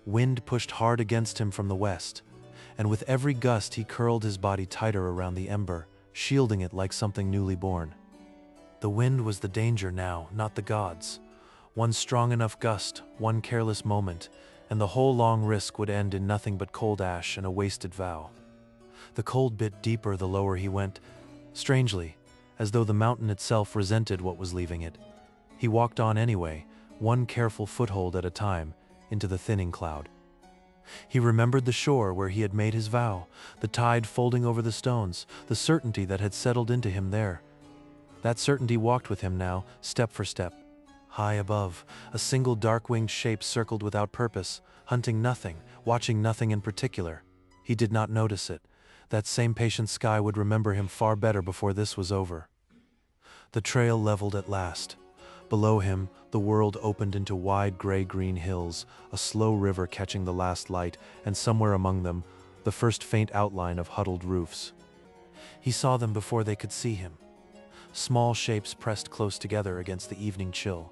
Wind pushed hard against him from the west, and with every gust he curled his body tighter around the ember, shielding it like something newly born. The wind was the danger now, not the gods. One strong enough gust, one careless moment, and the whole long risk would end in nothing but cold ash and a wasted vow. The cold bit deeper the lower he went, strangely, as though the mountain itself resented what was leaving it. He walked on anyway, one careful foothold at a time, into the thinning cloud. He remembered the shore where he had made his vow, the tide folding over the stones, the certainty that had settled into him there. That certainty walked with him now, step for step. High above, a single dark-winged shape circled without purpose, hunting nothing, watching nothing in particular. He did not notice it. That same patient sky would remember him far better before this was over. The trail leveled at last. Below him, the world opened into wide gray-green hills, a slow river catching the last light, and somewhere among them, the first faint outline of huddled roofs. He saw them before they could see him. Small shapes pressed close together against the evening chill.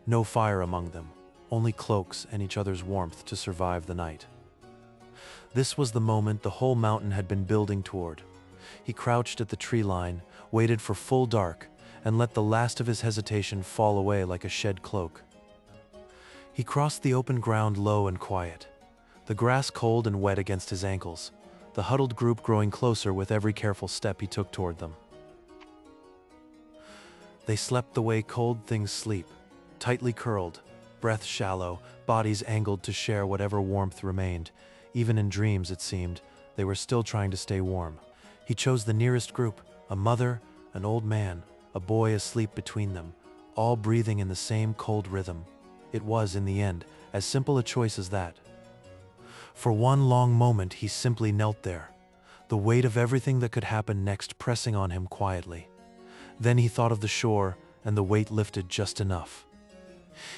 No fire among them, only cloaks and each other's warmth to survive the night. This was the moment the whole mountain had been building toward. He crouched at the tree line, waited for full dark, and let the last of his hesitation fall away like a shed cloak. He crossed the open ground low and quiet, the grass cold and wet against his ankles, the huddled group growing closer with every careful step he took toward them. They slept the way cold things sleep, tightly curled, breath shallow, bodies angled to share whatever warmth remained. Even in dreams, it seemed, they were still trying to stay warm. He chose the nearest group, a mother, an old man, a boy asleep between them, all breathing in the same cold rhythm. It was, in the end, as simple a choice as that. For one long moment he simply knelt there, the weight of everything that could happen next pressing on him quietly. Then he thought of the shore, and the weight lifted just enough.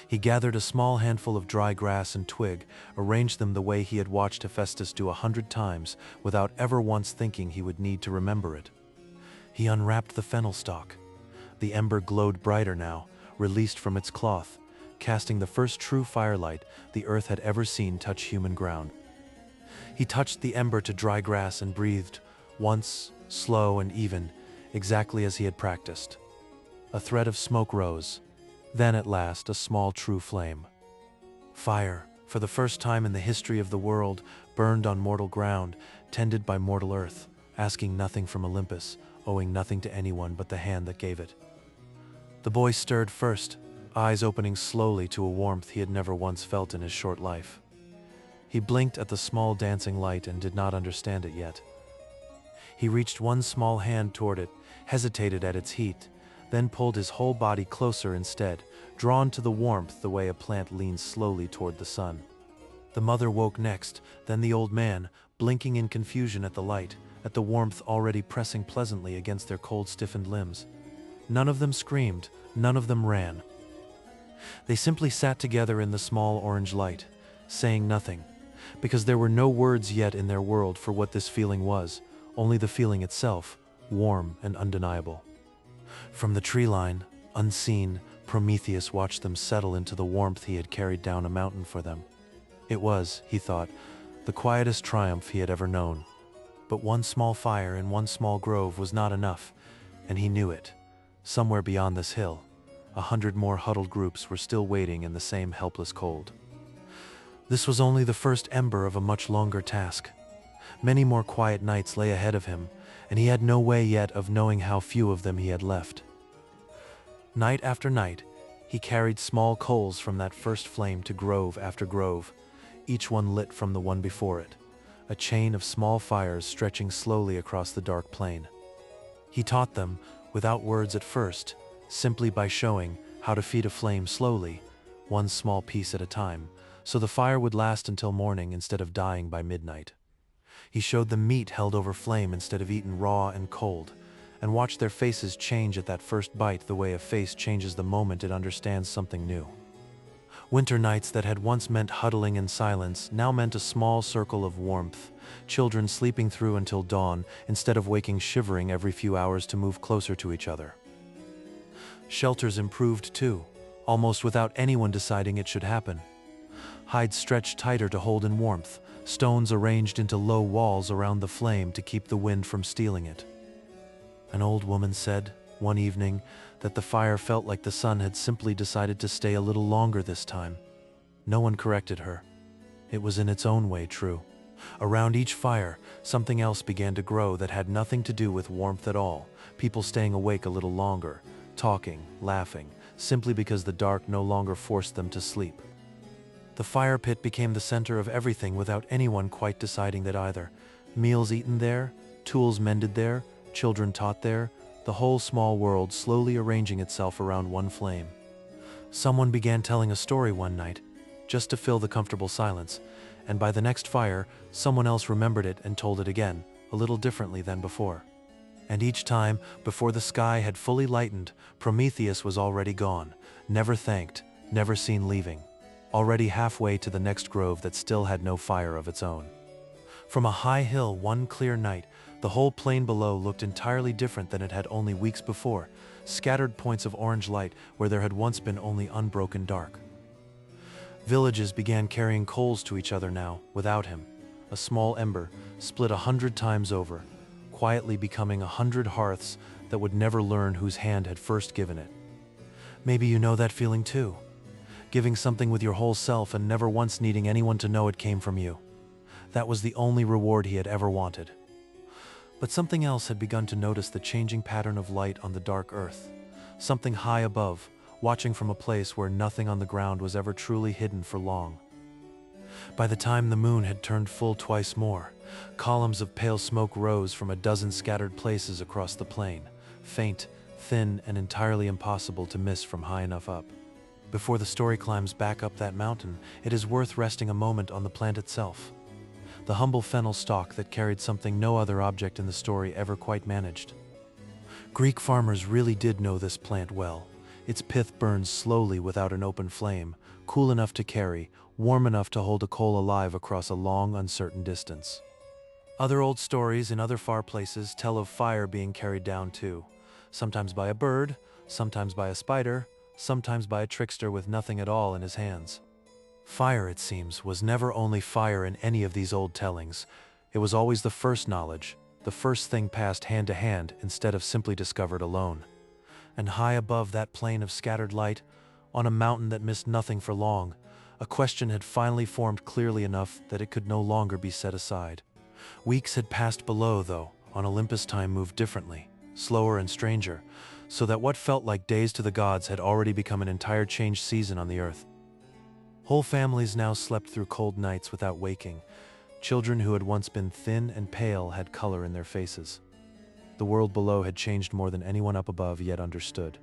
He gathered a small handful of dry grass and twig, arranged them the way he had watched Hephaestus do 100 times, without ever once thinking he would need to remember it. He unwrapped the fennel stalk. The ember glowed brighter now, released from its cloth, casting the first true firelight the earth had ever seen touch human ground. He touched the ember to dry grass and breathed, once, slow and even, exactly as he had practiced. A thread of smoke rose, then at last a small true flame. Fire, for the first time in the history of the world, burned on mortal ground, tended by mortal earth, asking nothing from Olympus, owing nothing to anyone but the hand that gave it. The boy stirred first, eyes opening slowly to a warmth he had never once felt in his short life. He blinked at the small dancing light and did not understand it yet. He reached one small hand toward it, hesitated at its heat, then pulled his whole body closer instead, drawn to the warmth the way a plant leans slowly toward the sun. The mother woke next, then the old man, blinking in confusion at the light, at the warmth already pressing pleasantly against their cold, stiffened limbs. None of them screamed, none of them ran. They simply sat together in the small orange light, saying nothing, because there were no words yet in their world for what this feeling was, only the feeling itself, warm and undeniable. From the tree line, unseen, Prometheus watched them settle into the warmth he had carried down a mountain for them. It was, he thought, the quietest triumph he had ever known. But one small fire in one small grove was not enough, and he knew it. Somewhere beyond this hill, 100 more huddled groups were still waiting in the same helpless cold. This was only the first ember of a much longer task. Many more quiet nights lay ahead of him, and he had no way yet of knowing how few of them he had left. Night after night, he carried small coals from that first flame to grove after grove, each one lit from the one before it, a chain of small fires stretching slowly across the dark plain. He taught them, without words at first, simply by showing how to feed a flame slowly, one small piece at a time, so the fire would last until morning instead of dying by midnight. He showed them meat held over flame instead of eaten raw and cold, and watched their faces change at that first bite the way a face changes the moment it understands something new. Winter nights that had once meant huddling in silence now meant a small circle of warmth, children sleeping through until dawn instead of waking shivering every few hours to move closer to each other. Shelters improved too, almost without anyone deciding it should happen. Hides stretched tighter to hold in warmth, stones arranged into low walls around the flame to keep the wind from stealing it. An old woman said, one evening, that the fire felt like the sun had simply decided to stay a little longer this time. No one corrected her. It was in its own way true. Around each fire, something else began to grow that had nothing to do with warmth at all, people staying awake a little longer, talking, laughing, simply because the dark no longer forced them to sleep. The fire pit became the center of everything without anyone quite deciding that either. Meals eaten there, tools mended there, children taught there, the whole small world slowly arranging itself around one flame. Someone began telling a story one night, just to fill the comfortable silence, and by the next fire, someone else remembered it and told it again, a little differently than before. And each time, before the sky had fully lightened, Prometheus was already gone, never thanked, never seen leaving, already halfway to the next grove that still had no fire of its own. From a high hill one clear night, the whole plain below looked entirely different than it had only weeks before, scattered points of orange light where there had once been only unbroken dark. Villages began carrying coals to each other now, without him, a small ember, split 100 times over, quietly becoming 100 hearths that would never learn whose hand had first given it. Maybe you know that feeling too, giving something with your whole self and never once needing anyone to know it came from you. That was the only reward he had ever wanted. But something else had begun to notice the changing pattern of light on the dark earth, something high above, watching from a place where nothing on the ground was ever truly hidden for long. By the time the moon had turned full twice more, columns of pale smoke rose from a dozen scattered places across the plain, faint, thin, and entirely impossible to miss from high enough up. Before the story climbs back up that mountain, it is worth resting a moment on the plant itself. The humble fennel stalk that carried something no other object in the story ever quite managed. Greek farmers really did know this plant well. Its pith burns slowly without an open flame, cool enough to carry, warm enough to hold a coal alive across a long, uncertain distance. Other old stories in other far places tell of fire being carried down too, sometimes by a bird, sometimes by a spider, sometimes by a trickster with nothing at all in his hands. Fire, it seems, was never only fire in any of these old tellings. It was always the first knowledge, the first thing passed hand to hand instead of simply discovered alone. And high above that plain of scattered light, on a mountain that missed nothing for long, a question had finally formed clearly enough that it could no longer be set aside. Weeks had passed below, though, on Olympus time moved differently, slower and stranger, so that what felt like days to the gods had already become an entire changed season on the earth. Whole families now slept through cold nights without waking. Children who had once been thin and pale had color in their faces. The world below had changed more than anyone up above yet understood.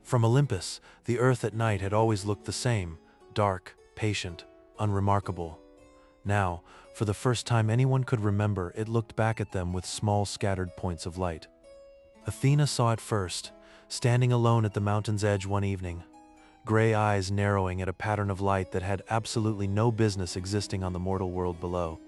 From Olympus, the earth at night had always looked the same, dark, patient, unremarkable. Now, for the first time anyone could remember, it looked back at them with small scattered points of light. Athena saw it first, standing alone at the mountain's edge one evening, gray eyes narrowing at a pattern of light that had absolutely no business existing on the mortal world below.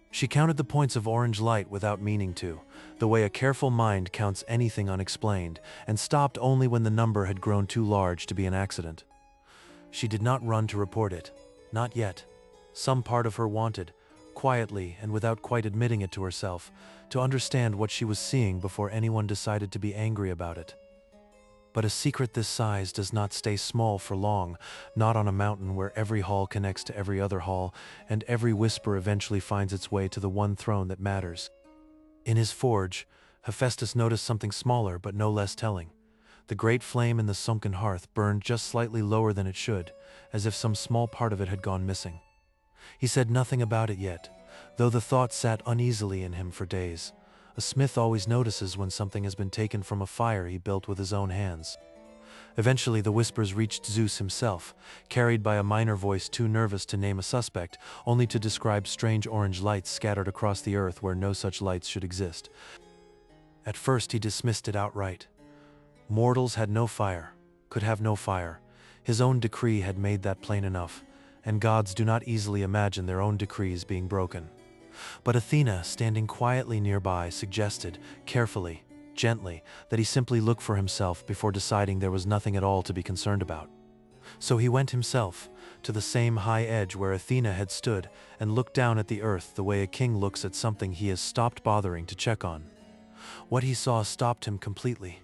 She counted the points of orange light without meaning to, the way a careful mind counts anything unexplained, and stopped only when the number had grown too large to be an accident. She did not run to report it, not yet. Some part of her wanted, quietly and without quite admitting it to herself, to understand what she was seeing before anyone decided to be angry about it. But a secret this size does not stay small for long, not on a mountain where every hall connects to every other hall, and every whisper eventually finds its way to the one throne that matters. In his forge, Hephaestus noticed something smaller but no less telling. The great flame in the sunken hearth burned just slightly lower than it should, as if some small part of it had gone missing. He said nothing about it yet, though the thought sat uneasily in him for days. A smith always notices when something has been taken from a fire he built with his own hands. Eventually the whispers reached Zeus himself, carried by a minor voice too nervous to name a suspect, only to describe strange orange lights scattered across the earth where no such lights should exist. At first he dismissed it outright. Mortals had no fire, could have no fire. His own decree had made that plain enough, and gods do not easily imagine their own decrees being broken. But Athena, standing quietly nearby, suggested, carefully, gently, that he simply look for himself before deciding there was nothing at all to be concerned about. So he went himself, to the same high edge where Athena had stood, and looked down at the earth the way a king looks at something he has stopped bothering to check on. What he saw stopped him completely.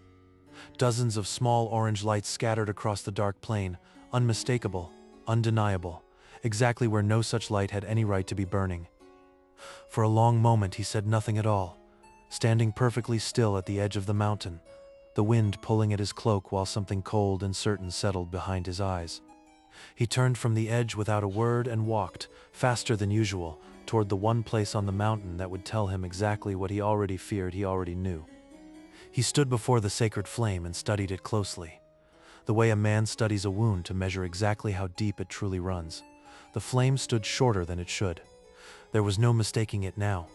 Dozens of small orange lights scattered across the dark plain, unmistakable, undeniable, exactly where no such light had any right to be burning. For a long moment he said nothing at all, standing perfectly still at the edge of the mountain, the wind pulling at his cloak while something cold and certain settled behind his eyes. He turned from the edge without a word and walked, faster than usual, toward the one place on the mountain that would tell him exactly what he already feared he already knew. He stood before the sacred flame and studied it closely, the way a man studies a wound to measure exactly how deep it truly runs. The flame stood shorter than it should. There was no mistaking it now.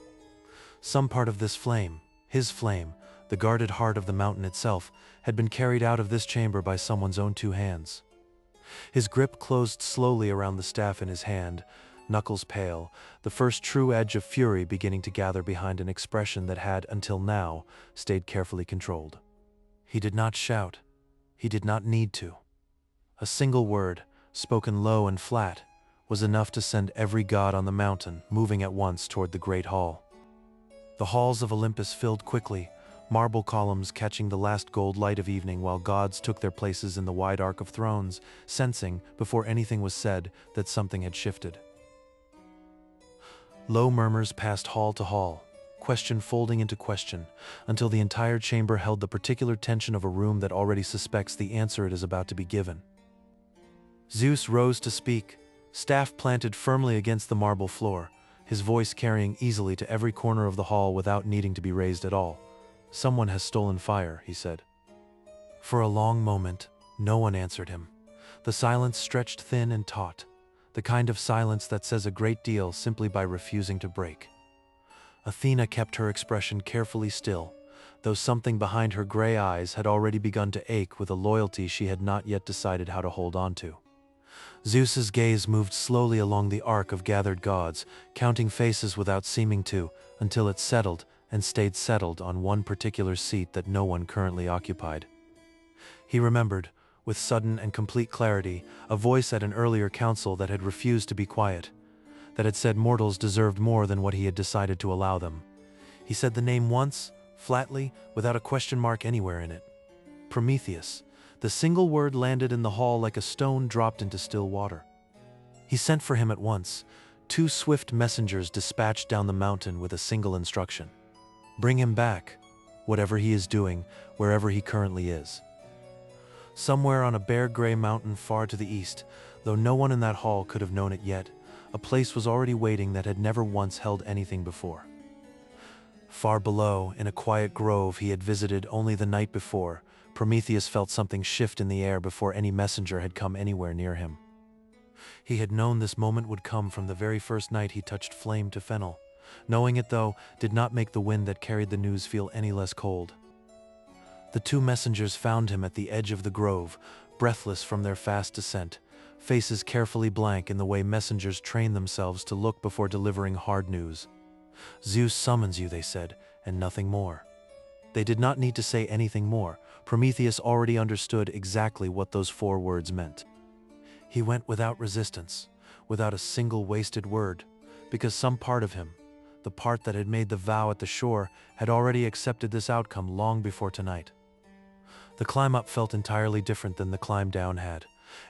Some part of this flame, his flame, the guarded heart of the mountain itself, had been carried out of this chamber by someone's own two hands. His grip closed slowly around the staff in his hand, knuckles pale, the first true edge of fury beginning to gather behind an expression that had, until now, stayed carefully controlled. He did not shout. He did not need to. A single word, spoken low and flat, was enough to send every god on the mountain moving at once toward the great hall. The halls of Olympus filled quickly, marble columns catching the last gold light of evening while gods took their places in the wide arc of thrones, sensing, before anything was said, that something had shifted. Low murmurs passed hall to hall, question folding into question, until the entire chamber held the particular tension of a room that already suspects the answer it is about to be given. Zeus rose to speak, staff planted firmly against the marble floor, his voice carrying easily to every corner of the hall without needing to be raised at all. "Someone has stolen fire," he said. For a long moment, no one answered him. The silence stretched thin and taut, the kind of silence that says a great deal simply by refusing to break. Athena kept her expression carefully still, though something behind her gray eyes had already begun to ache with a loyalty she had not yet decided how to hold on to. Zeus's gaze moved slowly along the arc of gathered gods, counting faces without seeming to, until it settled and stayed settled on one particular seat that no one currently occupied. He remembered, with sudden and complete clarity, a voice at an earlier council that had refused to be quiet, that had said mortals deserved more than what he had decided to allow them. He said the name once, flatly, without a question mark anywhere in it. Prometheus. The single word landed in the hall like a stone dropped into still water. He sent for him at once, 2 swift messengers dispatched down the mountain with a single instruction. Bring him back, whatever he is doing, wherever he currently is. Somewhere on a bare gray mountain far to the east, though no one in that hall could have known it yet, a place was already waiting that had never once held anything before. Far below, in a quiet grove he had visited only the night before, Prometheus felt something shift in the air before any messenger had come anywhere near him. He had known this moment would come from the very first night he touched flame to Fennel. Knowing it, though, did not make the wind that carried the news feel any less cold. The 2 messengers found him at the edge of the grove, breathless from their fast descent, faces carefully blank in the way messengers train themselves to look before delivering hard news. "Zeus summons you," they said, and nothing more. They did not need to say anything more. Prometheus already understood exactly what those 4 words meant. He went without resistance, without a single wasted word, because some part of him, the part that had made the vow at the shore, had already accepted this outcome long before tonight. The climb up felt entirely different than the climb down had.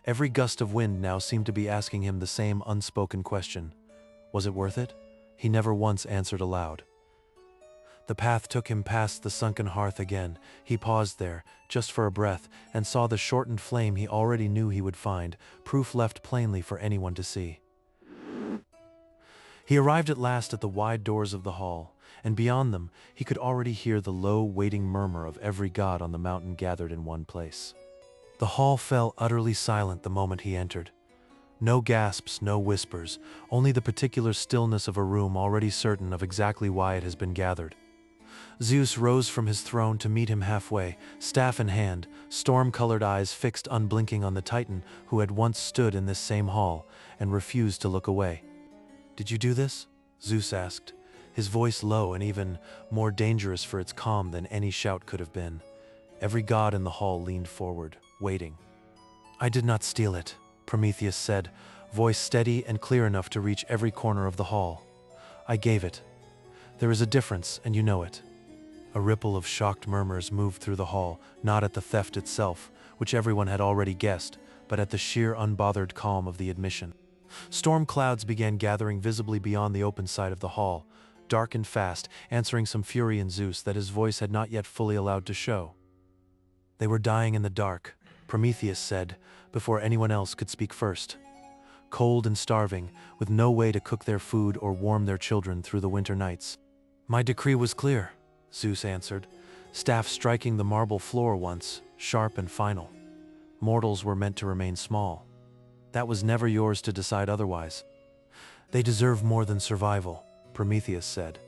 Every gust of wind now seemed to be asking him the same unspoken question. Was it worth it? He never once answered aloud. The path took him past the sunken hearth again. He paused there, just for a breath, and saw the shortened flame he already knew he would find, proof left plainly for anyone to see. He arrived at last at the wide doors of the hall, and beyond them he could already hear the low, waiting murmur of every god on the mountain gathered in one place. The hall fell utterly silent the moment he entered. No gasps, no whispers, only the particular stillness of a room already certain of exactly why it has been gathered. Zeus rose from his throne to meet him halfway, staff in hand, storm-colored eyes fixed unblinking on the Titan who had once stood in this same hall and refused to look away. "Did you do this?" Zeus asked, his voice low and even more dangerous for its calm than any shout could have been. Every god in the hall leaned forward, waiting. "I did not steal it," Prometheus said, voice steady and clear enough to reach every corner of the hall. "I gave it. There is a difference, and you know it." A ripple of shocked murmurs moved through the hall, not at the theft itself, which everyone had already guessed, but at the sheer unbothered calm of the admission. Storm clouds began gathering visibly beyond the open side of the hall, dark and fast, answering some fury in Zeus that his voice had not yet fully allowed to show. "They were dying in the dark," Prometheus said, before anyone else could speak first. "Cold and starving, with no way to cook their food or warm their children through the winter nights." "My decree was clear," Zeus answered, staff striking the marble floor once, sharp and final. "Mortals were meant to remain small. That was never yours to decide otherwise." "They deserve more than survival," Prometheus said,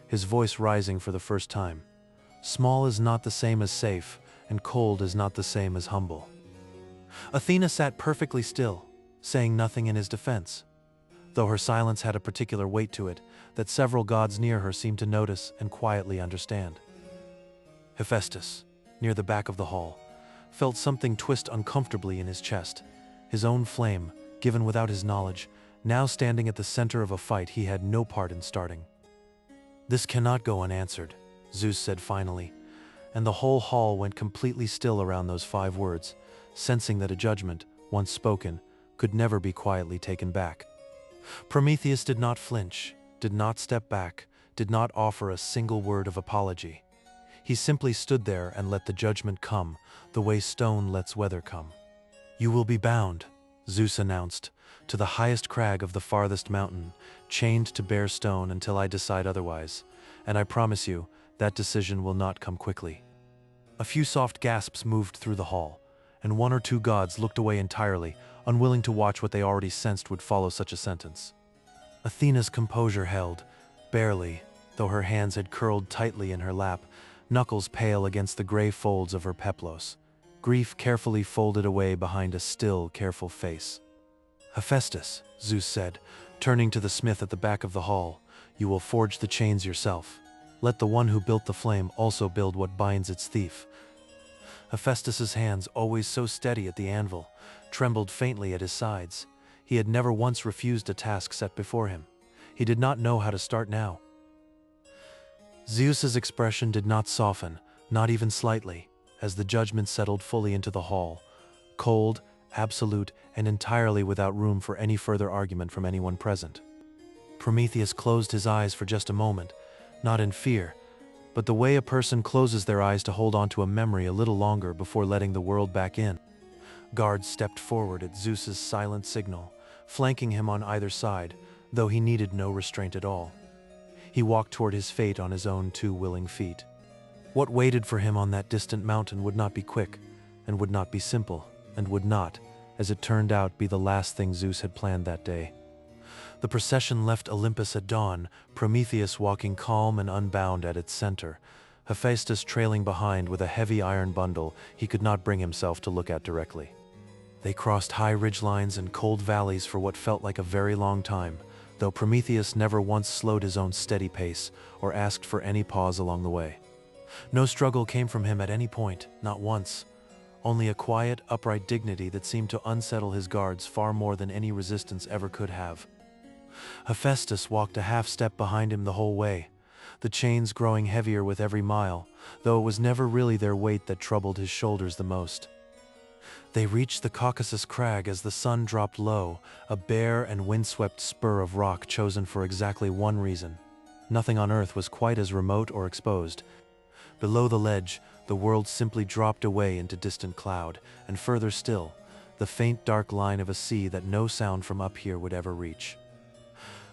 his voice rising for the first time. "Small is not the same as safe, and cold is not the same as humble." Athena sat perfectly still, saying nothing in his defense, though her silence had a particular weight to it that several gods near her seemed to notice and quietly understand. Hephaestus, near the back of the hall, felt something twist uncomfortably in his chest, his own flame, given without his knowledge, now standing at the center of a fight he had no part in starting. "This cannot go unanswered," Zeus said finally, and the whole hall went completely still around those 5 words, sensing that a judgment, once spoken, could never be quietly taken back. Prometheus did not flinch, did not step back, did not offer a single word of apology. He simply stood there and let the judgment come, the way stone lets weather come. "You will be bound," Zeus announced, "to the highest crag of the farthest mountain, chained to bare stone until I decide otherwise, and I promise you, that decision will not come quickly." A few soft gasps moved through the hall, and 1 or 2 gods looked away entirely, unwilling to watch what they already sensed would follow such a sentence. Athena's composure held, barely, though her hands had curled tightly in her lap, knuckles pale against the gray folds of her peplos, grief carefully folded away behind a still, careful face. "Hephaestus," Zeus said, turning to the smith at the back of the hall, "you will forge the chains yourself. Let the one who built the flame also build what binds its thief." Hephaestus's hands, always so steady at the anvil, trembled faintly at his sides. He had never once refused a task set before him. He did not know how to start now. Zeus's expression did not soften, not even slightly, as the judgment settled fully into the hall, cold, absolute, and entirely without room for any further argument from anyone present. Prometheus closed his eyes for just a moment, not in fear, but the way a person closes their eyes to hold on to a memory a little longer before letting the world back in. Guards stepped forward at Zeus's silent signal, flanking him on either side, though he needed no restraint at all. He walked toward his fate on his own 2 willing feet. What waited for him on that distant mountain would not be quick, and would not be simple, and would not, as it turned out, be the last thing Zeus had planned that day. The procession left Olympus at dawn, Prometheus walking calm and unbound at its center, Hephaestus trailing behind with a heavy iron bundle he could not bring himself to look at directly. They crossed high ridgelines and cold valleys for what felt like a very long time, though Prometheus never once slowed his own steady pace or asked for any pause along the way. No struggle came from him at any point, not once. Only a quiet, upright dignity that seemed to unsettle his guards far more than any resistance ever could have. Hephaestus walked a half-step behind him the whole way, the chains growing heavier with every mile, though it was never really their weight that troubled his shoulders the most. They reached the Caucasus crag as the sun dropped low, a bare and windswept spur of rock chosen for exactly one reason: Nothing on Earth was quite as remote or exposed. Below the ledge, the world simply dropped away into distant cloud, and further still, the faint dark line of a sea that no sound from up here would ever reach.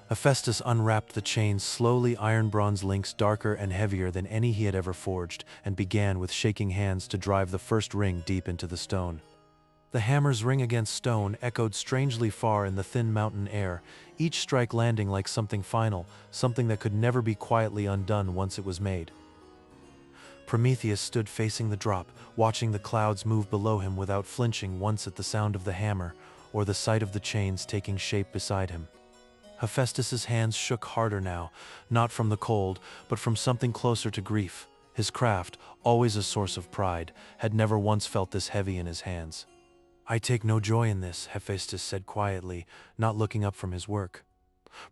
Hephaestus unwrapped the chain's slowly iron-bronze links darker and heavier than any he had ever forged, and began with shaking hands to drive the first ring deep into the stone. The hammer's ring against stone echoed strangely far in the thin mountain air, each strike landing like something final, something that could never be quietly undone once it was made. Prometheus stood facing the drop, watching the clouds move below him without flinching once at the sound of the hammer or the sight of the chains taking shape beside him. Hephaestus's hands shook harder now, not from the cold, but from something closer to grief. His craft, always a source of pride, had never once felt this heavy in his hands. "I take no joy in this," Hephaestus said quietly, not looking up from his work.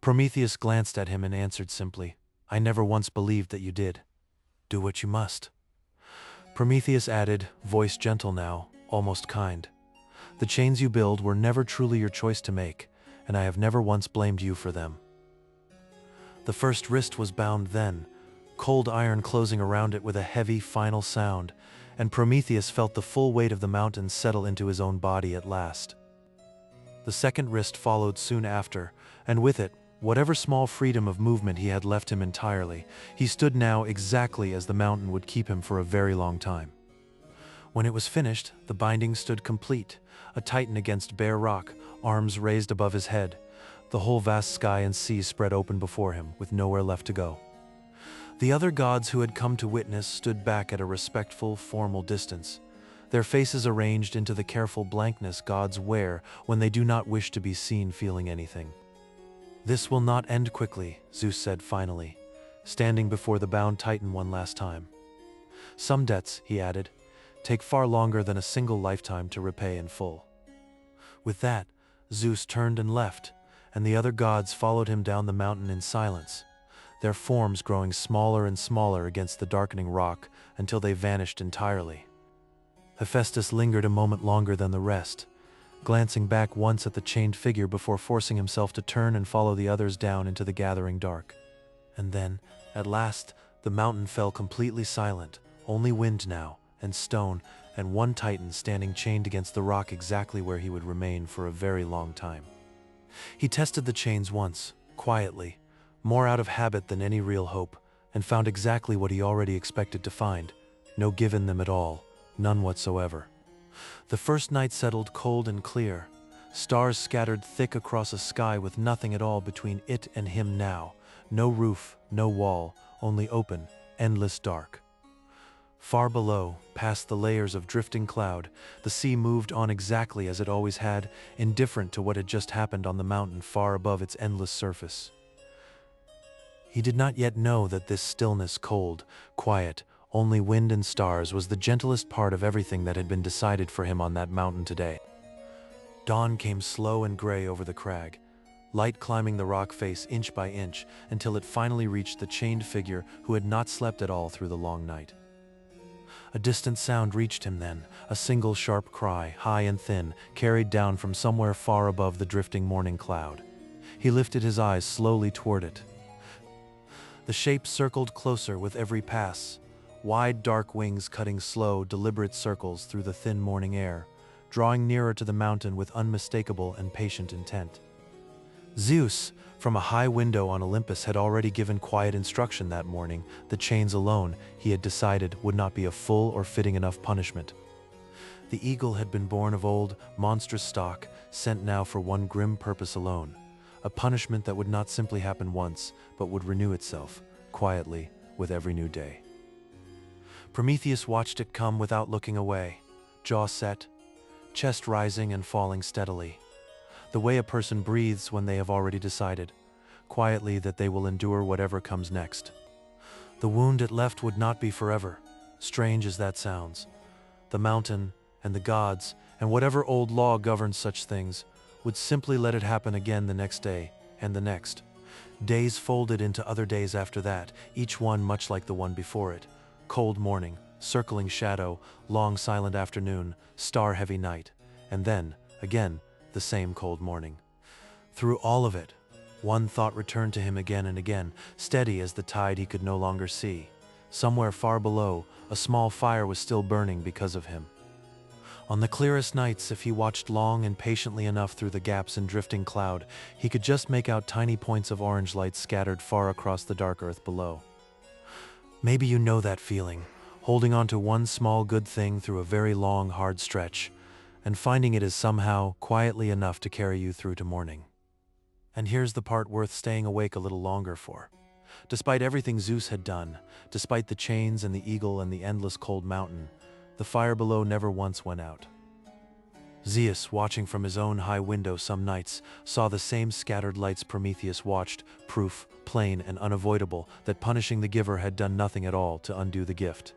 Prometheus glanced at him and answered simply, "I never once believed that you did. Do what you must." Prometheus added, voice gentle now, almost kind, "The chains you build were never truly your choice to make, and I have never once blamed you for them." The first wrist was bound then, cold iron closing around it with a heavy, final sound, and Prometheus felt the full weight of the mountain settle into his own body at last. The second wrist followed soon after, and with it, whatever small freedom of movement he had left him entirely. He stood now exactly as the mountain would keep him for a very long time. When it was finished, the binding stood complete, a titan against bare rock, arms raised above his head. The whole vast sky and sea spread open before him, with nowhere left to go. The other gods who had come to witness stood back at a respectful, formal distance, their faces arranged into the careful blankness gods wear when they do not wish to be seen feeling anything. "This will not end quickly," Zeus said finally, standing before the bound titan one last time. "Some debts," he added, "take far longer than a single lifetime to repay in full." With that, Zeus turned and left, and the other gods followed him down the mountain in silence, their forms growing smaller and smaller against the darkening rock until they vanished entirely. Hephaestus lingered a moment longer than the rest, glancing back once at the chained figure before forcing himself to turn and follow the others down into the gathering dark. And then, at last, the mountain fell completely silent, only wind now, and stone, and one titan standing chained against the rock exactly where he would remain for a very long time. He tested the chains once, quietly, more out of habit than any real hope, and found exactly what he already expected to find: no give in them at all, none whatsoever. The first night settled cold and clear, stars scattered thick across a sky with nothing at all between it and him now, no roof, no wall, only open, endless dark. Far below, past the layers of drifting cloud, the sea moved on exactly as it always had, indifferent to what had just happened on the mountain far above its endless surface. He did not yet know that this stillness, cold, quiet, only wind and stars, was the gentlest part of everything that had been decided for him on that mountain today. Dawn came slow and gray over the crag, light climbing the rock face inch by inch until it finally reached the chained figure who had not slept at all through the long night. A distant sound reached him then, a single sharp cry, high and thin, carried down from somewhere far above the drifting morning cloud. He lifted his eyes slowly toward it. The shape circled closer with every pass, wide dark wings cutting slow, deliberate circles through the thin morning air, drawing nearer to the mountain with unmistakable and patient intent. Zeus, from a high window on Olympus, had already given quiet instruction that morning. The chains alone, he had decided, would not be a full or fitting enough punishment. The eagle had been born of old, monstrous stock, sent now for one grim purpose alone, a punishment that would not simply happen once, but would renew itself, quietly, with every new day. Prometheus watched it come without looking away, jaw set, chest rising and falling steadily, the way a person breathes when they have already decided, quietly, that they will endure whatever comes next. The wound it left would not be forever, strange as that sounds. The mountain, and the gods, and whatever old law governs such things, would simply let it happen again the next day, and the next. Days folded into other days after that, each one much like the one before it. Cold morning, circling shadow, long silent afternoon, star-heavy night, and then, again, the same cold morning. Through all of it, One thought returned to him again and again, steady as the tide he could no longer see. Somewhere far below, a small fire was still burning because of him. On the clearest nights, if he watched long and patiently enough through the gaps in drifting cloud, he could just make out tiny points of orange light scattered far across the dark earth below. Maybe you know that feeling, holding on to one small good thing through a very long, hard stretch, and finding it is somehow quietly enough to carry you through to morning. And here's the part worth staying awake a little longer for. Despite everything Zeus had done, despite the chains and the eagle and the endless cold mountain, the fire below never once went out. Zeus, watching from his own high window some nights, saw the same scattered lights Prometheus watched, proof, plain and unavoidable, that punishing the giver had done nothing at all to undo the gift.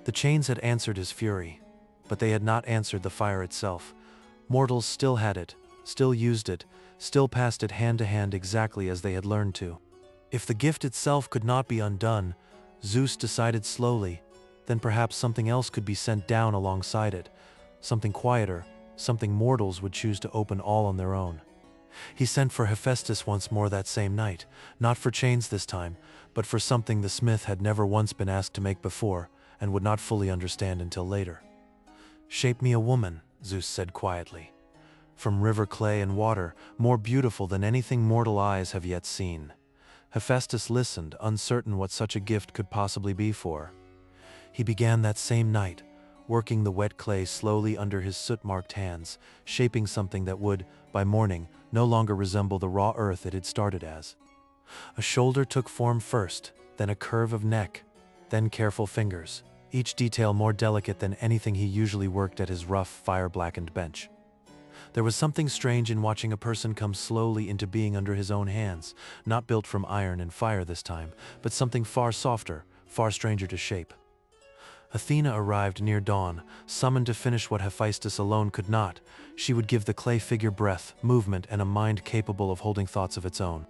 The chains had answered his fury, but they had not answered the fire itself. Mortals still had it, still used it, still passed it hand to hand exactly as they had learned to. If the gift itself could not be undone, Zeus decided slowly, then perhaps something else could be sent down alongside it, something quieter, something mortals would choose to open all on their own. He sent for Hephaestus once more that same night, not for chains this time, but for something the smith had never once been asked to make before, and would not fully understand until later. "Shape me a woman," Zeus said quietly, "from river clay and water, more beautiful than anything mortal eyes have yet seen." Hephaestus listened, uncertain what such a gift could possibly be for. He began that same night, working the wet clay slowly under his soot-marked hands, shaping something that would, by morning, no longer resemble the raw earth it had started as. A shoulder took form first, then a curve of neck, then careful fingers, each detail more delicate than anything he usually worked at his rough, fire-blackened bench. There was something strange in watching a person come slowly into being under his own hands, not built from iron and fire this time, but something far softer, far stranger to shape. Athena arrived near dawn, summoned to finish what Hephaestus alone could not. She would give the clay figure breath, movement, and a mind capable of holding thoughts of its own.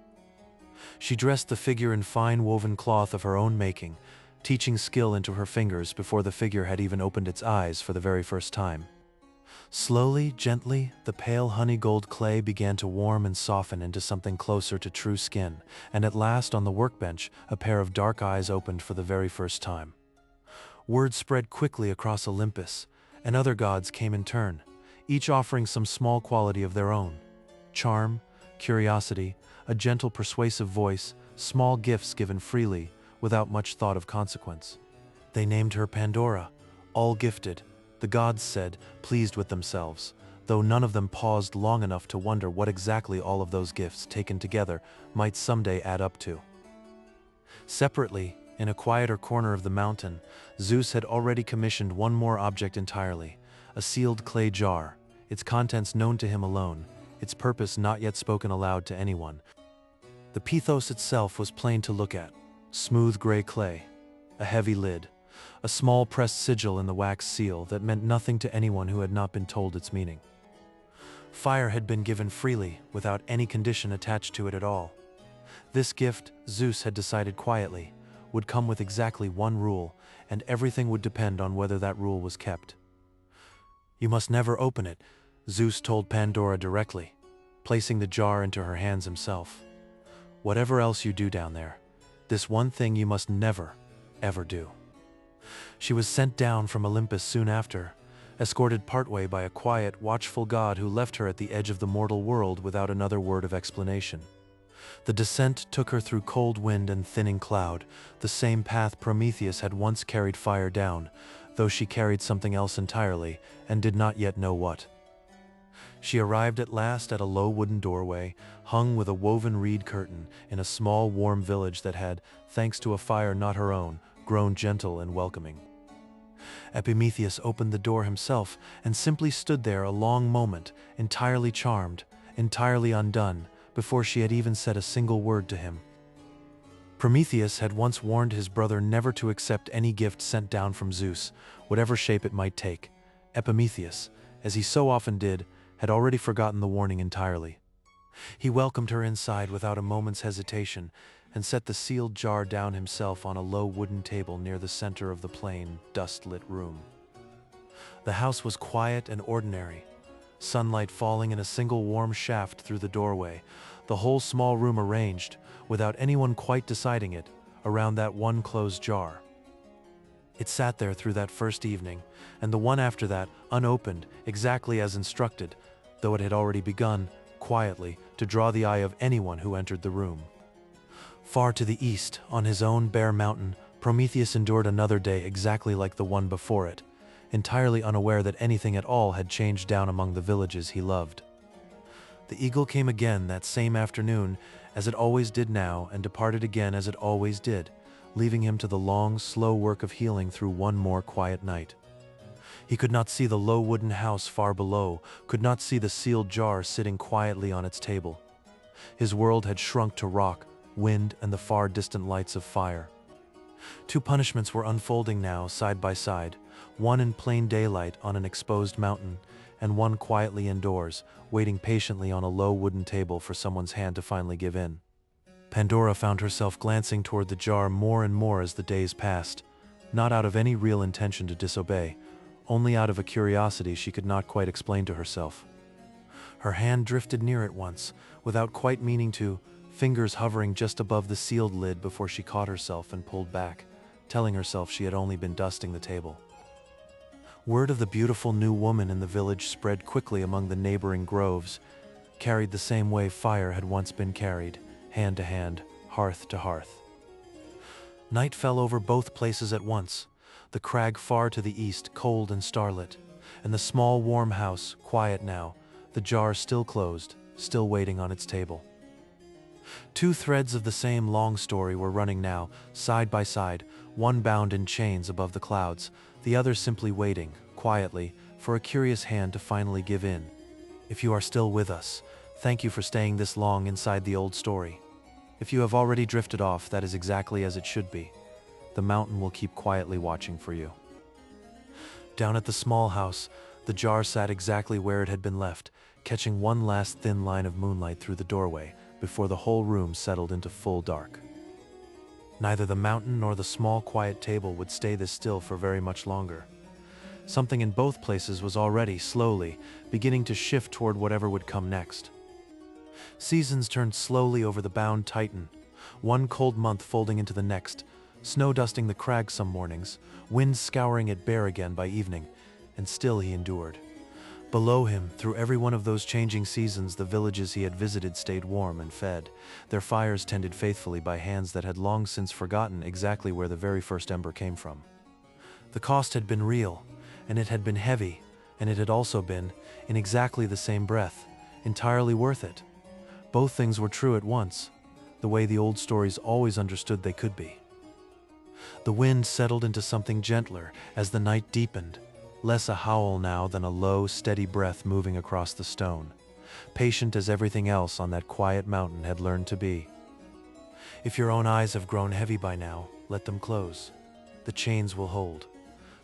She dressed the figure in fine woven cloth of her own making, teaching skill into her fingers before the figure had even opened its eyes for the very first time. Slowly, gently, the pale honey-gold clay began to warm and soften into something closer to true skin, and at last on the workbench, a pair of dark eyes opened for the very first time. Word spread quickly across Olympus, and other gods came in turn, each offering some small quality of their own. Charm, curiosity, a gentle persuasive voice, small gifts given freely, without much thought of consequence. They named her Pandora, all gifted, the gods said, pleased with themselves, though none of them paused long enough to wonder what exactly all of those gifts taken together might someday add up to. Separately, in a quieter corner of the mountain, Zeus had already commissioned one more object entirely, a sealed clay jar, its contents known to him alone, its purpose not yet spoken aloud to anyone. The pithos itself was plain to look at, smooth gray clay, a heavy lid, a small pressed sigil in the wax seal that meant nothing to anyone who had not been told its meaning. Fire had been given freely, without any condition attached to it at all. This gift, Zeus had decided quietly, would come with exactly one rule, and everything would depend on whether that rule was kept. "You must never open it," Zeus told Pandora directly, placing the jar into her hands himself. "Whatever else you do down there, this one thing you must never, ever do." She was sent down from Olympus soon after, escorted partway by a quiet, watchful god who left her at the edge of the mortal world without another word of explanation. The descent took her through cold wind and thinning cloud, the same path Prometheus had once carried fire down, though she carried something else entirely, and did not yet know what. She arrived at last at a low wooden doorway, hung with a woven reed curtain, in a small warm village that had, thanks to a fire not her own, grown gentle and welcoming. Epimetheus opened the door himself and simply stood there a long moment, entirely charmed, entirely undone, before she had even said a single word to him. Prometheus had once warned his brother never to accept any gift sent down from Zeus, whatever shape it might take. Epimetheus, as he so often did, had already forgotten the warning entirely. He welcomed her inside without a moment's hesitation, and set the sealed jar down himself on a low wooden table near the center of the plain, dust-lit room. The house was quiet and ordinary, sunlight falling in a single warm shaft through the doorway, the whole small room arranged, without anyone quite deciding it, around that one closed jar. It sat there through that first evening, and the one after that, unopened, exactly as instructed, though it had already begun, quietly, to draw the eye of anyone who entered the room. Far to the east, on his own bare mountain, Prometheus endured another day exactly like the one before it, entirely unaware that anything at all had changed down among the villages he loved. The eagle came again that same afternoon, as it always did now, and departed again as it always did, leaving him to the long, slow work of healing through one more quiet night. He could not see the low wooden house far below, could not see the sealed jar sitting quietly on its table. His world had shrunk to rock, wind, and the far distant lights of fire. Two punishments were unfolding now, side by side, one in plain daylight on an exposed mountain, and one quietly indoors, waiting patiently on a low wooden table for someone's hand to finally give in. Pandora found herself glancing toward the jar more and more as the days passed, not out of any real intention to disobey, only out of a curiosity she could not quite explain to herself. Her hand drifted near it once, without quite meaning to, fingers hovering just above the sealed lid before she caught herself and pulled back, telling herself she had only been dusting the table. Word of the beautiful new woman in the village spread quickly among the neighboring groves, carried the same way fire had once been carried, hand to hand, hearth to hearth. Night fell over both places at once, the crag far to the east cold and starlit, and the small warm house quiet now, the jar still closed, still waiting on its table. Two threads of the same long story were running now, side by side, one bound in chains above the clouds, the other simply waiting, quietly, for a curious hand to finally give in. If you are still with us, thank you for staying this long inside the old story. If you have already drifted off, that is exactly as it should be. The mountain will keep quietly watching for you. Down at the small house, the jar sat exactly where it had been left, catching one last thin line of moonlight through the doorway, before the whole room settled into full dark. Neither the mountain nor the small quiet table would stay this still for very much longer. Something in both places was already, slowly, beginning to shift toward whatever would come next. Seasons turned slowly over the bound Titan, one cold month folding into the next, snow dusting the crag some mornings, wind scouring it bare again by evening, and still he endured. Below him, through every one of those changing seasons, the villages he had visited stayed warm and fed, their fires tended faithfully by hands that had long since forgotten exactly where the very first ember came from. The cost had been real, and it had been heavy, and it had also been, in exactly the same breath, entirely worth it. Both things were true at once, the way the old stories always understood they could be. The wind settled into something gentler as the night deepened, less a howl now than a low, steady breath moving across the stone, patient as everything else on that quiet mountain had learned to be. If your own eyes have grown heavy by now, let them close. The chains will hold.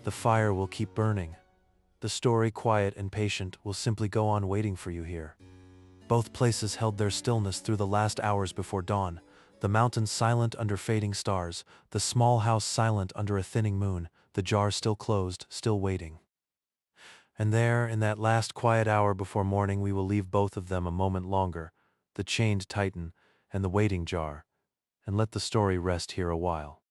The fire will keep burning. The story, quiet and patient, will simply go on waiting for you here. Both places held their stillness through the last hours before dawn, the mountain silent under fading stars, the small house silent under a thinning moon, the jar still closed, still waiting. And there, in that last quiet hour before morning, we will leave both of them a moment longer, the chained Titan and the waiting jar, and let the story rest here a while.